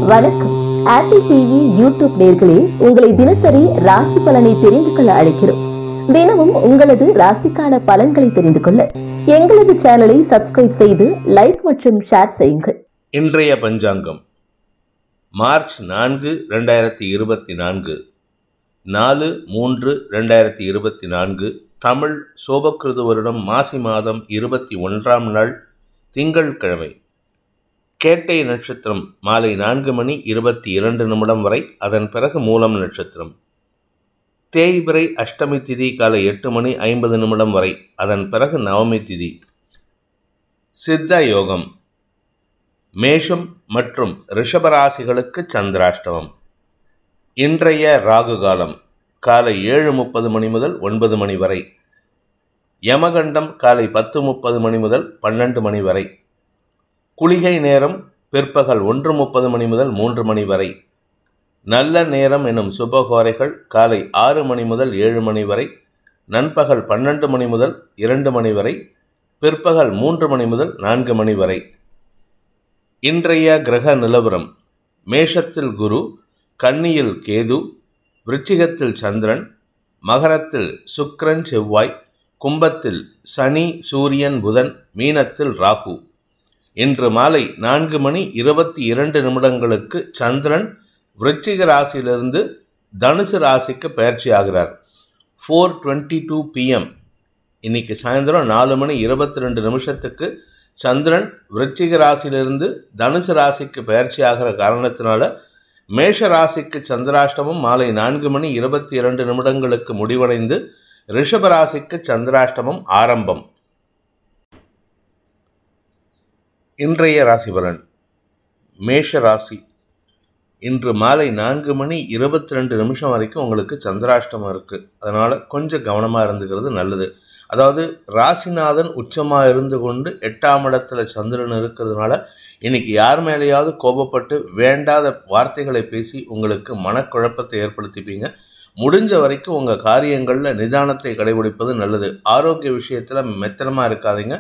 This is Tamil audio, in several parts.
வணக்கம். ஆப்பிள் டிவி யூடியூப் நேயர்களே, உங்களை தினசரி ராசி பலனை தெரிந்து கொள்ள அழைக்கிறோம். தினமும் உங்களது ராசிக்கான பலன்களை தெரிந்து கொள்ள எங்களது சேனலை சப்ஸ்கிரைப் செய்து லைக் மற்றும் ஷேர் செய்யுங்கள். இன்றைய பஞ்சாங்கம் மார்ச் 4, 2024, 4/3/2024, தமிழ் சோபக்கிருது வருடம் மாசி மாதம் 21ஆம் நாள் திங்கட்கிழமை. கேட்டை நட்சத்திரம் மாலை 4:22 வரை, அதன் பிறகு மூலம் நட்சத்திரம். தேய்பிறை அஷ்டமி திதி காலை 8:50 வரை, அதன் பிறகு நவமி திதி. சித்த யோகம் மேஷம் மற்றும் ரிஷபராசிகளுக்கு சந்திராஷ்டமம். இன்றைய ராகு காலம் காலை 7:30 முதல் 9 மணி வரை. யமகண்டம் காலை 10:30 முதல் 12 வரை. குளிகை நேரம் பிற்பகல் 1:30 முதல் 3 வரை. நல்ல நேரம் எனும் சுபகோரைகள் காலை 6 முதல் 7 வரை, நண்பகல் 12 முதல் 2 வரை, பிற்பகல் 3 முதல் 4 வரை. இன்றைய கிரக நிலவரம்: மேஷத்தில் குரு, கன்னியில் கேது, விருச்சிகத்தில் சந்திரன், மகரத்தில் சுக்கிரன் செவ்வாய், கும்பத்தில் சனி சூரியன் புதன், மீனத்தில் ராகு. இன்று மாலை 4:22 சந்திரன் விருச்சிக ராசியிலிருந்து தனுசு ராசிக்கு பயிற்சி ஆகிறார். 4:22 PM இன்னைக்கு சாயந்தரம் 4:22 சந்திரன் விருச்சிக ராசியிலிருந்து தனுசு ராசிக்கு பயிற்சி ஆகிற காரணத்தினால மேஷ ராசிக்கு சந்திராஷ்டமம் மாலை 4:22 முடிவடைந்து ரிஷப ராசிக்கு சந்திராஷ்டமம் ஆரம்பம். இன்றைய ராசி பலன்: மேஷ ராசி. இன்று மாலை 4:22 வரைக்கும் உங்களுக்கு சந்திராஷ்டமம் இருக்குது. அதனால் கொஞ்சம் கவனமாக இருந்துக்கிறது நல்லது. அதாவது ராசிநாதன் உச்சமாக இருந்து கொண்டு 8ஆம் இடத்துல சந்திரன் இருக்கிறதுனால இன்னைக்கு யார் மேலேயாவது கோபப்பட்டு வேண்டாத வார்த்தைகளை பேசி உங்களுக்கு மனக்குழப்பத்தை ஏற்படுத்திப்பீங்க. முடிஞ்ச வரைக்கும் உங்கள் காரியங்களில் நிதானத்தை கடைபிடிப்பது நல்லது. ஆரோக்கிய விஷயத்தில் மெத்தனமாக இருக்காதீங்க.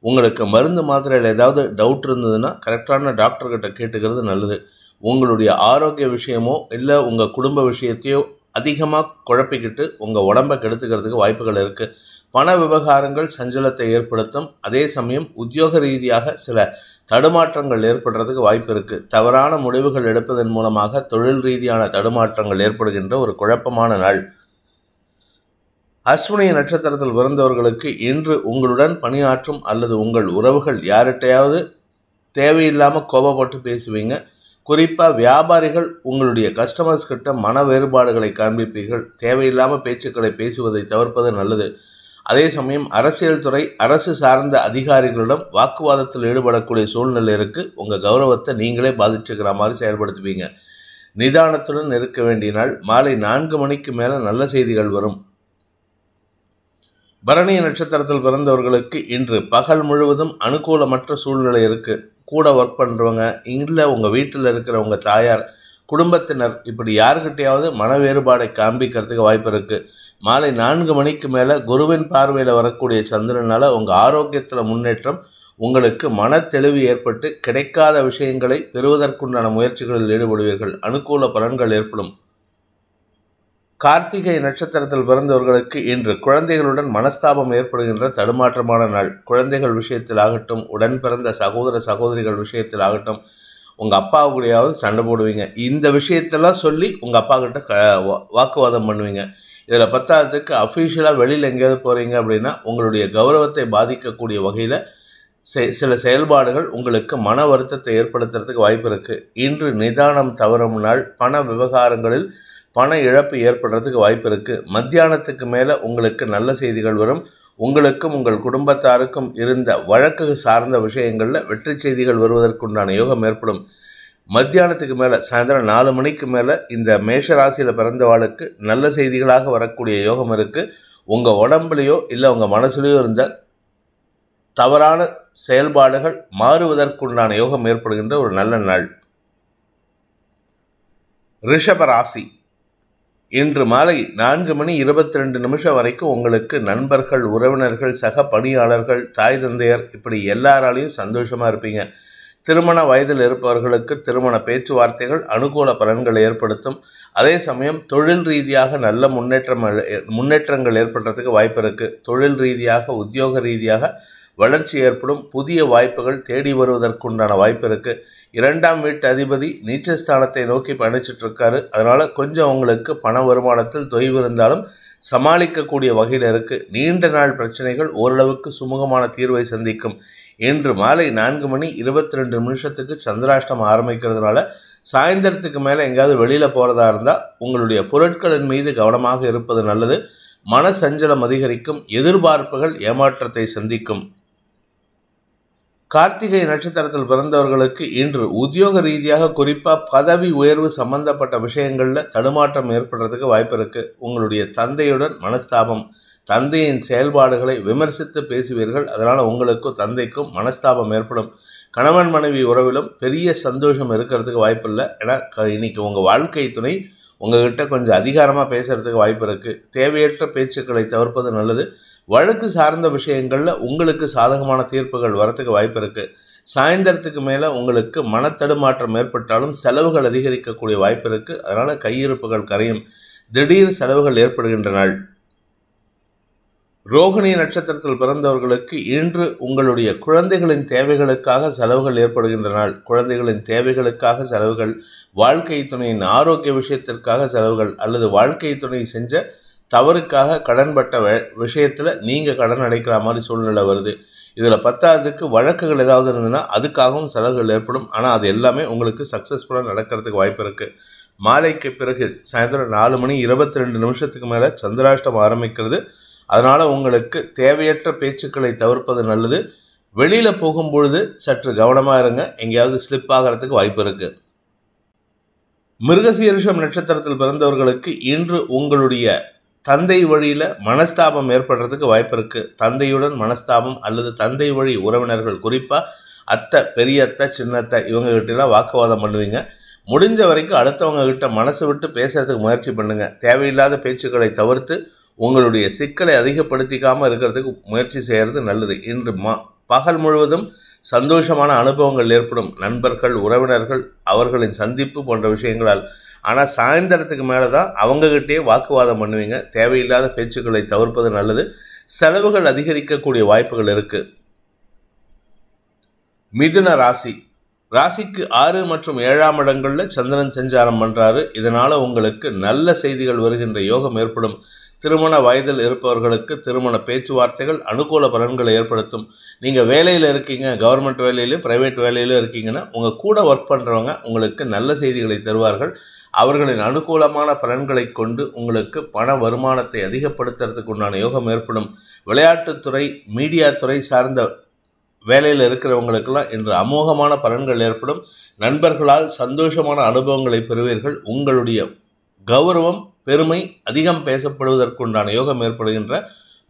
உங்களுக்கு மருந்து மாத்திரையில் ஏதாவது டவுட் இருந்ததுன்னா கரெக்டான டாக்டர்கிட்ட கேட்டுக்கிறது நல்லது. உங்களுடைய ஆரோக்கிய விஷயமோ இல்லை உங்கள் குடும்ப விஷயத்தையோ அதிகமாக குழப்பிக்கிட்டு உங்கள் உடம்பை கெடுத்துக்கிறதுக்கு வாய்ப்புகள் இருக்குது. பண விவகாரங்கள் சஞ்சலத்தை ஏற்படுத்தும். அதே சமயம் உத்தியோக ரீதியாக சில தடுமாற்றங்கள் ஏற்படுறதுக்கு வாய்ப்பு இருக்குது. தவறான முடிவுகள் எடுப்பதன் மூலமாக தொழில் ரீதியான தடுமாற்றங்கள் ஏற்படுகின்ற ஒரு குழப்பமான நாள். அஸ்வினி நட்சத்திரத்தில் பிறந்தவர்களுக்கு இன்று உங்களுடன் பணியாற்றும் அல்லது உங்கள் உறவுகள் யார்கிட்டையாவது தேவையில்லாமல் கோபப்பட்டு பேசுவீங்க. குறிப்பாக வியாபாரிகள் உங்களுடைய கஸ்டமர்ஸ் கிட்ட மன வேறுபாடுகளை காண்பிப்பீர்கள். தேவையில்லாமல் பேச்சுக்களை பேசுவதை தவிர்ப்பது நல்லது. அதே சமயம் அரசியல் துறை, அரசு சார்ந்த அதிகாரிகளிடம் வாக்குவாதத்தில் ஈடுபடக்கூடிய சூழ்நிலை இருக்குது. உங்கள் கௌரவத்தை நீங்களே பாதிச்சுக்கிற மாதிரி செயல்படுத்துவீங்க. நிதானத்துடன் இருக்க வேண்டிய நாள். மாலை 4 மணிக்கு மேலே நல்ல செய்திகள் வரும். பரணி நட்சத்திரத்தில் பிறந்தவர்களுக்கு இன்று பகல் முழுவதும் அனுகூலமற்ற சூழ்நிலை இருக்குது. கூட ஒர்க் பண்ணுறவங்க, இல்லை உங்கள் வீட்டில் இருக்கிற உங்கள் தாயார், குடும்பத்தினர், இப்படி யாருக்கிட்டையாவது மன வேறுபாடை காண்பிக்கிறதுக்கு வாய்ப்பு இருக்குது. மாலை 4 மணிக்கு மேலே குருவின் பார்வையில் வரக்கூடிய சந்திரனால் உங்கள் ஆரோக்கியத்தில் முன்னேற்றம். உங்களுக்கு மன தெளிவு ஏற்பட்டு கிடைக்காத விஷயங்களை பெறுவதற்குண்டான முயற்சிகளில் ஈடுபடுவீர்கள். அனுகூல பலன்கள் ஏற்படும். கார்த்திகை நட்சத்திரத்தில் பிறந்தவர்களுக்கு இன்று குழந்தைகளுடன் மனஸ்தாபம் ஏற்படுகின்ற தடுமாற்றமான நாள். குழந்தைகள் விஷயத்தில் ஆகட்டும், உடன் பிறந்த சகோதர சகோதரிகள் விஷயத்தில் ஆகட்டும், உங்கள் அப்பா கூடயாவது சண்டை போடுவீங்க. இந்த விஷயத்தெல்லாம் சொல்லி உங்கள் அப்பா கிட்ட வாக்குவாதம் பண்ணுவீங்க. இதில் பத்தாவதுக்கு அஃபீஷியலாக வெளியில் எங்கேயாவது போகிறீங்க அப்படின்னா உங்களுடைய கௌரவத்தை பாதிக்கக்கூடிய வகையில் சில செயல்பாடுகள் உங்களுக்கு மன வருத்தத்தை ஏற்படுத்துறதுக்கு வாய்ப்பு இருக்குது. இன்று நிதானம் தவறும் நாள். பண விவகாரங்களில் பண இழப்பு ஏற்படுறதுக்கு வாய்ப்பு இருக்குது. மத்தியானத்துக்கு மேலே உங்களுக்கு நல்ல செய்திகள் வரும். உங்களுக்கும் உங்கள் குடும்பத்தாருக்கும் இருந்த வழக்கு சார்ந்த விஷயங்களில் வெற்றி செய்திகள் வருவதற்குண்டான யோகம் ஏற்படும். மத்தியானத்துக்கு மேலே சாயந்தரம் 4 மணிக்கு மேலே இந்த மேஷ ராசியில் பிறந்தவாளுக்கு நல்ல செய்திகளாக வரக்கூடிய யோகம் இருக்குது. உங்கள் உடம்புலையோ இல்லை உங்கள் மனசுலையோ இருந்த தவறான செயல்பாடுகள் மாறுவதற்குண்டான யோகம் ஏற்படுகின்ற ஒரு நல்ல நாள். ரிஷப ராசி. இன்று மாலை 4:22 வரைக்கும் உங்களுக்கு நண்பர்கள், உறவினர்கள், சக பணியாளர்கள், தாய் தந்தையர் இப்படி எல்லாராலையும் சந்தோஷமாக இருப்பீங்க. திருமண வயதில் இருப்பவர்களுக்கு திருமண பேச்சுவார்த்தைகள் அனுகூல பலன்களை ஏற்படுத்தும். அதே சமயம் தொழில் ரீதியாக நல்ல முன்னேற்றங்கள் ஏற்படுறதுக்கு வாய்ப்பு இருக்குது. தொழில் ரீதியாக உத்தியோக ரீதியாக வளர்ச்சி ஏற்படும். புதிய வாய்ப்புகள் தேடி வருவதற்குண்டான வாய்ப்பு இருக்குது. 2ஆம் வீட்டு அதிபதி நீச்சஸ்தானத்தை நோக்கி பயணிச்சுட்டு இருக்காரு. அதனால் கொஞ்சம் உங்களுக்கு பண வருமானத்தில் தொய்வு இருந்தாலும் சமாளிக்கக்கூடிய வகையில் இருக்குது. நீண்ட நாள் பிரச்சனைகள் ஓரளவுக்கு சுமூகமான தீர்வை சந்திக்கும். இன்று மாலை 4:22 சந்திராஷ்டமம் ஆரம்பிக்கிறதுனால சாயந்தரத்துக்கு மேலே எங்கேயாவது வெளியில் போகிறதா இருந்தால் உங்களுடைய பொருட்களின் மீது கவனமாக இருப்பது நல்லது. மன சஞ்சலம் அதிகரிக்கும். எதிர்பார்ப்புகள் ஏமாற்றத்தை சந்திக்கும். கார்த்திகை நட்சத்திரத்தில் பிறந்தவர்களுக்கு இன்று உத்தியோக ரீதியாக குறிப்பாக பதவி உயர்வு சம்பந்தப்பட்ட விஷயங்களில் தடுமாற்றம் ஏற்படுறதுக்கு வாய்ப்பு இருக்குது. உங்களுடைய தந்தையுடன் மனஸ்தாபம், தந்தையின் செயல்பாடுகளை விமர்சித்து பேசுவீர்கள். அதனால் உங்களுக்கும் தந்தைக்கும் மனஸ்தாபம் ஏற்படும். கணவன் மனைவி உறவிலும் பெரிய சந்தோஷம் இருக்கிறதுக்கு வாய்ப்பு இல்லை. ஏன்னா இன்னைக்கு உங்கள் வாழ்க்கை துணை உங்ககிட்ட கொஞ்சம் அதிகாரமாக பேசுகிறதுக்கு வாய்ப்பு இருக்குது. தேவையற்ற பேச்சுக்களை தவிர்ப்பது நல்லது. வழக்கு சார்ந்த விஷயங்களில் உங்களுக்கு சாதகமான தீர்ப்புகள் வரத்துக்கு வாய்ப்பு இருக்குது. சாயந்தரத்துக்கு மேலே உங்களுக்கு மனத்தடுமாற்றம் ஏற்பட்டாலும் செலவுகள் அதிகரிக்கக்கூடிய வாய்ப்பு இருக்குது. அதனால் கையிருப்புகள் கரையும். திடீர் செலவுகள் ஏற்படுகின்ற நாள். ரோகிணி நட்சத்திரத்தில் பிறந்தவர்களுக்கு இன்று உங்களுடைய குழந்தைகளின் தேவைகளுக்காக செலவுகள் ஏற்படுகின்ற நாள். குழந்தைகளின் தேவைகளுக்காக செலவுகள், வாழ்க்கை துணையின் ஆரோக்கிய விஷயத்திற்காக செலவுகள், அல்லது வாழ்க்கை துணை செஞ்ச தவறுக்காக கடன்பட்ட விஷயத்தில் நீங்கள் கடன் அடைக்கிற மாதிரி சூழ்நிலை வருது. இதில் 10ஆவதுக்கு வழக்குகள் ஏதாவது இருந்ததுன்னா அதுக்காகவும் செலவுகள் ஏற்படும். ஆனால் அது எல்லாமே உங்களுக்கு சக்ஸஸ்ஃபுல்லாக நடக்கிறதுக்கு வாய்ப்பு இருக்குது. மாலைக்கு பிறகு சாயந்தரம் 4:22 மேலே சந்திராஷ்டமம் ஆரம்பிக்கிறது. அதனால் உங்களுக்கு தேவையற்ற பேச்சுக்களை தவிர்ப்பது நல்லது. வெளியில் போகும்பொழுது சற்று கவனமாக இருங்க. எங்கேயாவது ஸ்லிப் ஆகிறதுக்கு வாய்ப்பு இருக்குது. மிருகசீரிஷம் நட்சத்திரத்தில் பிறந்தவர்களுக்கு இன்று உங்களுடைய தந்தை வழியில் மனஸ்தாபம் ஏற்படுறதுக்கு வாய்ப்பு இருக்குது. தந்தையுடன் மனஸ்தாபம் அல்லது தந்தை வழி உறவினர்கள், குறிப்பாக அத்தை, பெரிய அத்தை, சின்னத்தை, இவங்ககிட்டலாம் வாக்குவாதம் பண்ணுவீங்க. முடிஞ்ச வரைக்கும் அடுத்தவங்க கிட்ட மனசு விட்டு பேசுறதுக்கு முயற்சி பண்ணுங்கள். தேவையில்லாத பேச்சுக்களை தவிர்த்து உங்களுடைய சிக்கலை அதிகப்படுத்திக்காமல் இருக்கிறதுக்கு முயற்சி செய்கிறது நல்லது. இன்று பகல் முழுவதும் சந்தோஷமான அனுபவங்கள் ஏற்படும். நண்பர்கள், உறவினர்கள், அவர்களின் சந்திப்பு போன்ற விஷயங்களால். ஆனால் சாயந்தரத்துக்கு மேலே தான் அவங்ககிட்டே வாக்குவாதம் பண்ணுவீங்க. தேவையில்லாத பேச்சுக்களை தவிர்ப்பது நல்லது. செலவுகள் அதிகரிக்கக்கூடிய வாய்ப்புகள் இருக்குது. மிதுன ராசி. ராசிக்கு 6 மற்றும் 7ஆம் இடங்களில் சந்திரன் சஞ்சாரம் பண்ணுறாரு. இதனால் உங்களுக்கு நல்ல செய்திகள் வருகின்ற யோகம் ஏற்படும். திருமண வயதில் இருப்பவர்களுக்கு திருமண பேச்சுவார்த்தைகள் அனுகூல பலன்களை ஏற்படுத்தும். நீங்கள் வேலையில் இருக்கீங்க, கவர்மெண்ட் வேலையிலும் ப்ரைவேட் வேலையிலும் இருக்கீங்கன்னா உங்கள் கூட ஒர்க் பண்ணுறவங்க உங்களுக்கு நல்ல செய்திகளை தருவார்கள். அவர்களின் அனுகூலமான பலன்களை கொண்டு உங்களுக்கு பண வருமானத்தை அதிகப்படுத்துறதுக்கு உண்டான யோகம் ஏற்படும். விளையாட்டுத்துறை, மீடியா துறை சார்ந்த வேலையில் இருக்கிறவங்களுக்கெல்லாம் இன்று அமோகமான பலன்கள் ஏற்படும். நண்பர்களால் சந்தோஷமான அனுபவங்களை பெறுவீர்கள். உங்களுடைய கௌரவம், பெருமை அதிகம் பேசப்படுவதற்குண்டான யோகம் ஏற்படுகின்ற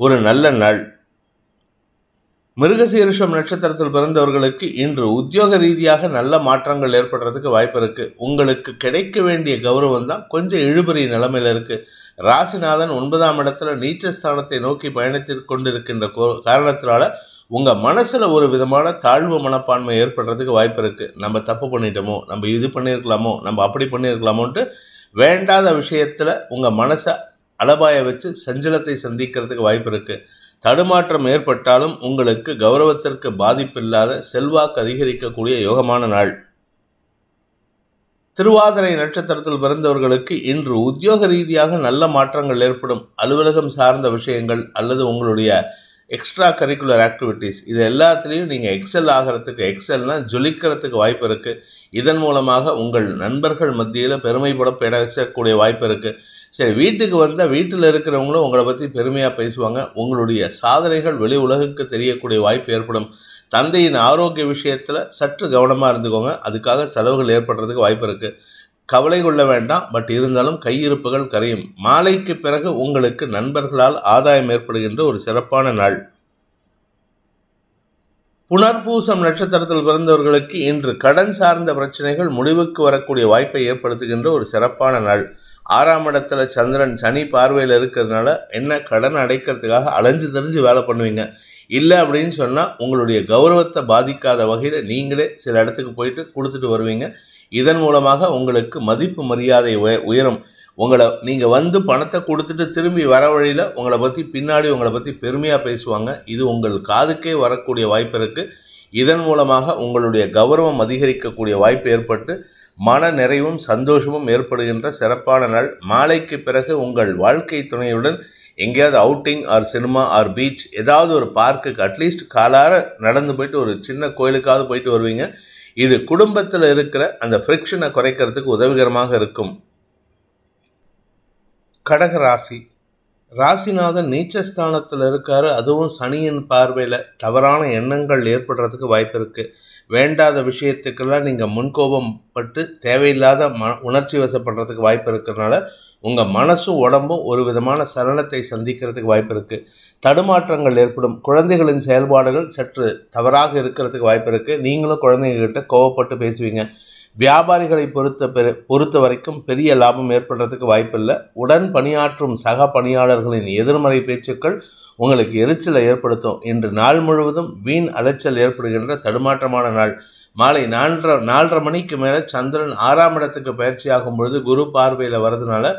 ஒரு நல்ல நாள். மிருகசீரிஷம் நட்சத்திரத்தில் பிறந்தவர்களுக்கு இன்று உத்தியோக ரீதியாக நல்ல மாற்றங்கள் ஏற்படுறதுக்கு வாய்ப்பு இருக்குது. உங்களுக்கு கிடைக்க வேண்டிய கௌரவம் தான் கொஞ்சம் இழுபறி நிலைமையில் இருக்குது. ராசிநாதன் 9ஆம் இடத்துல நீச்சஸ்தானத்தை நோக்கி பயணித்து கொண்டிருக்கின்ற காரணத்தினால உங்கள் மனசில் ஒரு விதமான தாழ்வு மனப்பான்மை ஏற்படுறதுக்கு வாய்ப்பு இருக்குது. நம்ம தப்பு பண்ணிட்டோமோ, நம்ம இது பண்ணியிருக்கலாமோ, நம்ம அப்படி பண்ணியிருக்கலாமோன்ட்டு வேண்டாத விஷயத்தில் உங்கள் மனசை அலபாய வச்சு சஞ்சலத்தை சந்திக்கிறதுக்கு வாய்ப்பு இருக்குது. தடுமாற்றம் ஏற்பட்டாலும் உங்களுக்கு கௌரவத்திற்கு பாதிப்பில்லாத செல்வாக்கு அதிகரிக்கக்கூடிய யோகமான நாள். திருவாதிரை நட்சத்திரத்தில் பிறந்தவர்களுக்கு இன்று உத்தியோக ரீதியாக நல்ல மாற்றங்கள் ஏற்படும். அலுவலகம் சார்ந்த விஷயங்கள் அல்லது உங்களுடைய எக்ஸ்ட்ரா கரிக்குலர் ஆக்டிவிட்டீஸ் இது எல்லாத்துலேயும் நீங்கள் எக்ஸல் ஆகிறதுக்கு, எக்ஸல்னால் ஜொலிக்கிறதுக்கு வாய்ப்பு இருக்குது. இதன் மூலமாக உங்கள் நண்பர்கள் மத்தியில் பெருமைப்பட பேசக்கூடிய வாய்ப்பு இருக்குது. சரி, வீட்டுக்கு வந்தால் வீட்டில் இருக்கிறவங்களும் உங்களை பற்றி பெருமையாக பேசுவாங்க. உங்களுடைய சாதனைகள் வெளி உலகுக்கு தெரியக்கூடிய வாய்ப்பு ஏற்படும். தந்தையின் ஆரோக்கிய விஷயத்தில் சற்று கவனமாக இருந்துக்கோங்க. அதுக்காக செலவுகள் ஏற்படுறதுக்கு வாய்ப்பு இருக்குது. கவலை கொள்ள வேண்டாம். பட் இருந்தாலும் கையிருப்புகள் கரையும். மாலைக்கு பிறகு உங்களுக்கு நண்பர்களால் ஆதாயம் ஏற்படுகின்ற ஒரு சிறப்பான நாள். புனர்பூசம் நட்சத்திரத்தில் பிறந்தவர்களுக்கு இன்று கடன் சார்ந்த பிரச்சனைகள் முடிவுக்கு வரக்கூடிய வாய்ப்பை ஏற்படுத்துகின்ற ஒரு சிறப்பான நாள். 6ஆம் இடத்துல சந்திரன் சனி பார்வையில் இருக்கிறதுனால என்ன கடன் அடைக்கிறதுக்காக அலைஞ்சு தெரிஞ்சு வேலை பண்ணுவீங்க. இல்லை அப்படின்னு சொன்னால் உங்களுடைய கௌரவத்தை பாதிக்காத வகையில் நீங்களே சில இடத்துக்கு போயிட்டு கொடுத்துட்டு வருவீங்க. இதன் மூலமாக உங்களுக்கு மதிப்பு மரியாதை உயரும். நீங்கள் வந்து பணத்தை கொடுத்துட்டு திரும்பி வர வழியில் உங்களை பற்றி பின்னாடி உங்களை பற்றி பெருமையாக பேசுவாங்க. இது உங்கள் காதுக்கே வரக்கூடிய வாய்ப்பு இருக்குது. இதன் மூலமாக உங்களுடைய கௌரவம் அதிகரிக்கக்கூடிய வாய்ப்பு ஏற்பட்டு மன நிறைவும் சந்தோஷமும் ஏற்படுகின்ற சிறப்பான நாள். மாலைக்கு பிறகு உங்கள் வாழ்க்கை துணையுடன் எங்கேயாவது outing or cinema or beach ஏதாவது ஒரு பார்க்குக்கு அட்லீஸ்ட் காலார நடந்து போயிட்டு ஒரு சின்ன கோயிலுக்காவது போயிட்டு வருவீங்க. இது குடும்பத்தில் இருக்கிற அந்த ஃப்ரிக்ஷனை குறைக்கிறதுக்கு உதவிகரமாக இருக்கும். கடக ராசி. ராசிநாதன் நீச்சஸ்தானத்தில் இருக்காரு. அதுவும் சனியின் பார்வையில் தவறான எண்ணங்கள் ஏற்படுறதுக்கு வாய்ப்பு இருக்குது. வேண்டாத விஷயத்துக்கெல்லாம் நீங்கள் முன்கோபம் பட்டு தேவையில்லாத உணர்ச்சி வசப்படுறதுக்கு வாய்ப்பு இருக்கிறதுனால உங்கள் மனசும் உடம்பும் ஒரு விதமான சலனத்தை சந்திக்கிறதுக்கு வாய்ப்பு இருக்குது. தடுமாற்றங்கள் ஏற்படும். குழந்தைகளின் செயல்பாடுகள் சற்று தவறாக இருக்கிறதுக்கு வாய்ப்பு இருக்குது. நீங்களும் குழந்தைங்ககிட்ட கோவப்பட்டு பேசுவீங்க. வியாபாரிகளை பொறுத்த வரைக்கும் பெரிய லாபம் ஏற்படுறதுக்கு வாய்ப்பில்லை. உடன் பணியாற்றும் சக பணியாளர்களின் எதிர்மறை பேச்சுக்கள் உங்களுக்கு எரிச்சலை ஏற்படுத்தும். இன்று நாள் முழுவதும் வீண் அலைச்சல் ஏற்படுகின்ற தடுமாற்றமான நாள். மாலை 4:30 மணிக்கு மேலே சந்திரன் 6ஆம் இடத்துக்கு பயிற்சியாகும் பொழுது குரு பார்வையில் வர்றதுனால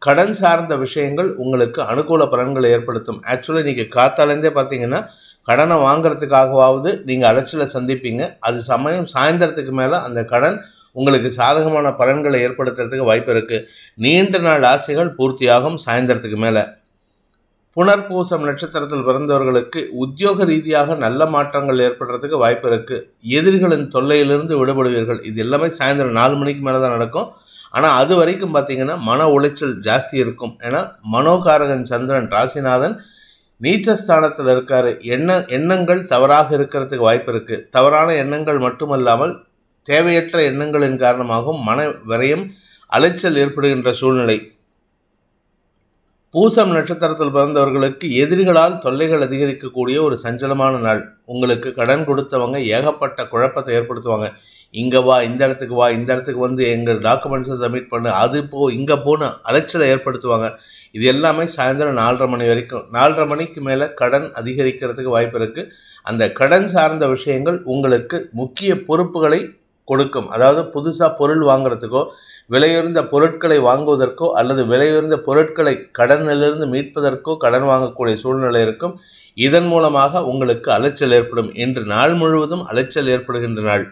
கடன் சார்ந்த விஷயங்கள் உங்களுக்கு அனுகூல பலன்களை ஏற்படுத்தும். ஆக்சுவலாக நீங்கள் காத்தாலேருந்தே பார்த்தீங்கன்னா கடனை வாங்கிறதுக்காகவாவது நீங்கள் அலைச்சலை சந்திப்பீங்க. அது சமயம் சாயந்தரத்துக்கு மேலே அந்த கடன் உங்களுக்கு சாதகமான பலன்களை ஏற்படுத்துறதுக்கு வாய்ப்பு இருக்குது. நீண்ட நாள் ஆசைகள் பூர்த்தியாகும் சாயந்தரத்துக்கு மேலே. புனர்பூசம் நட்சத்திரத்தில் பிறந்தவர்களுக்கு உத்தியோக ரீதியாக நல்ல மாற்றங்கள் ஏற்படுறதுக்கு வாய்ப்பு இருக்குது. எதிரிகளின் தொல்லையிலிருந்து விடுபடுவீர்கள். இது எல்லாமே சாயந்தரம் 4 மணிக்கு மேலே தான் நடக்கும். ஆனால் அது வரைக்கும் பார்த்தீங்கன்னா மன உளைச்சல் ஜாஸ்தி இருக்கும். ஏன்னா மனோகாரகன் சந்திரன் ராசிநாதன் நீச்சஸ்தானத்தில் இருக்கார். எண்ணங்கள் தவறாக இருக்கிறதுக்கு வாய்ப்பு இருக்குது. தவறான எண்ணங்கள் மட்டுமல்லாமல் தேவையற்ற எண்ணங்களின் காரணமாகவும் மன விரயம் அலைச்சல் ஏற்படுகின்ற சூழ்நிலை. பூசம் நட்சத்திரத்தில் பிறந்தவர்களுக்கு எதிரிகளால் தொல்லைகள் அதிகரிக்கக்கூடிய ஒரு சஞ்சலமான நாள். உங்களுக்கு கடன் கொடுத்தவங்க ஏகப்பட்ட குழப்பத்தை ஏற்படுத்துவாங்க. இங்கே வா, இந்த இடத்துக்கு வா, இந்த இடத்துக்கு வந்து எங்கள் டாக்குமெண்ட்ஸை சப்மிட் பண்ணு, அது போ, இங்கே போன்னு அலைச்சலை ஏற்படுத்துவாங்க. இது எல்லாமே சாயந்தரம் 4:30 மணி வரைக்கும். 4:30 மணிக்கு மேலே கடன் அதிகரிக்கிறதுக்கு வாய்ப்பு இருக்குது. அந்த கடன் சார்ந்த விஷயங்கள் உங்களுக்கு முக்கிய பொறுப்புகளை கொடுக்கும். அதாவது புதுசாக பொருள் வாங்குறதுக்கோ விலையுயர்ந்த பொருட்களை வாங்குவதற்கோ அல்லது விலையுயர்ந்த பொருட்களை கடனிலிருந்து மீட்பதற்கோ கடன் வாங்கக்கூடிய சூழ்நிலை இருக்கும். இதன் மூலமாக உங்களுக்கு அலைச்சல் ஏற்படும். இன்று நாள் முழுவதும் அலைச்சல் ஏற்படுகின்ற நாள்.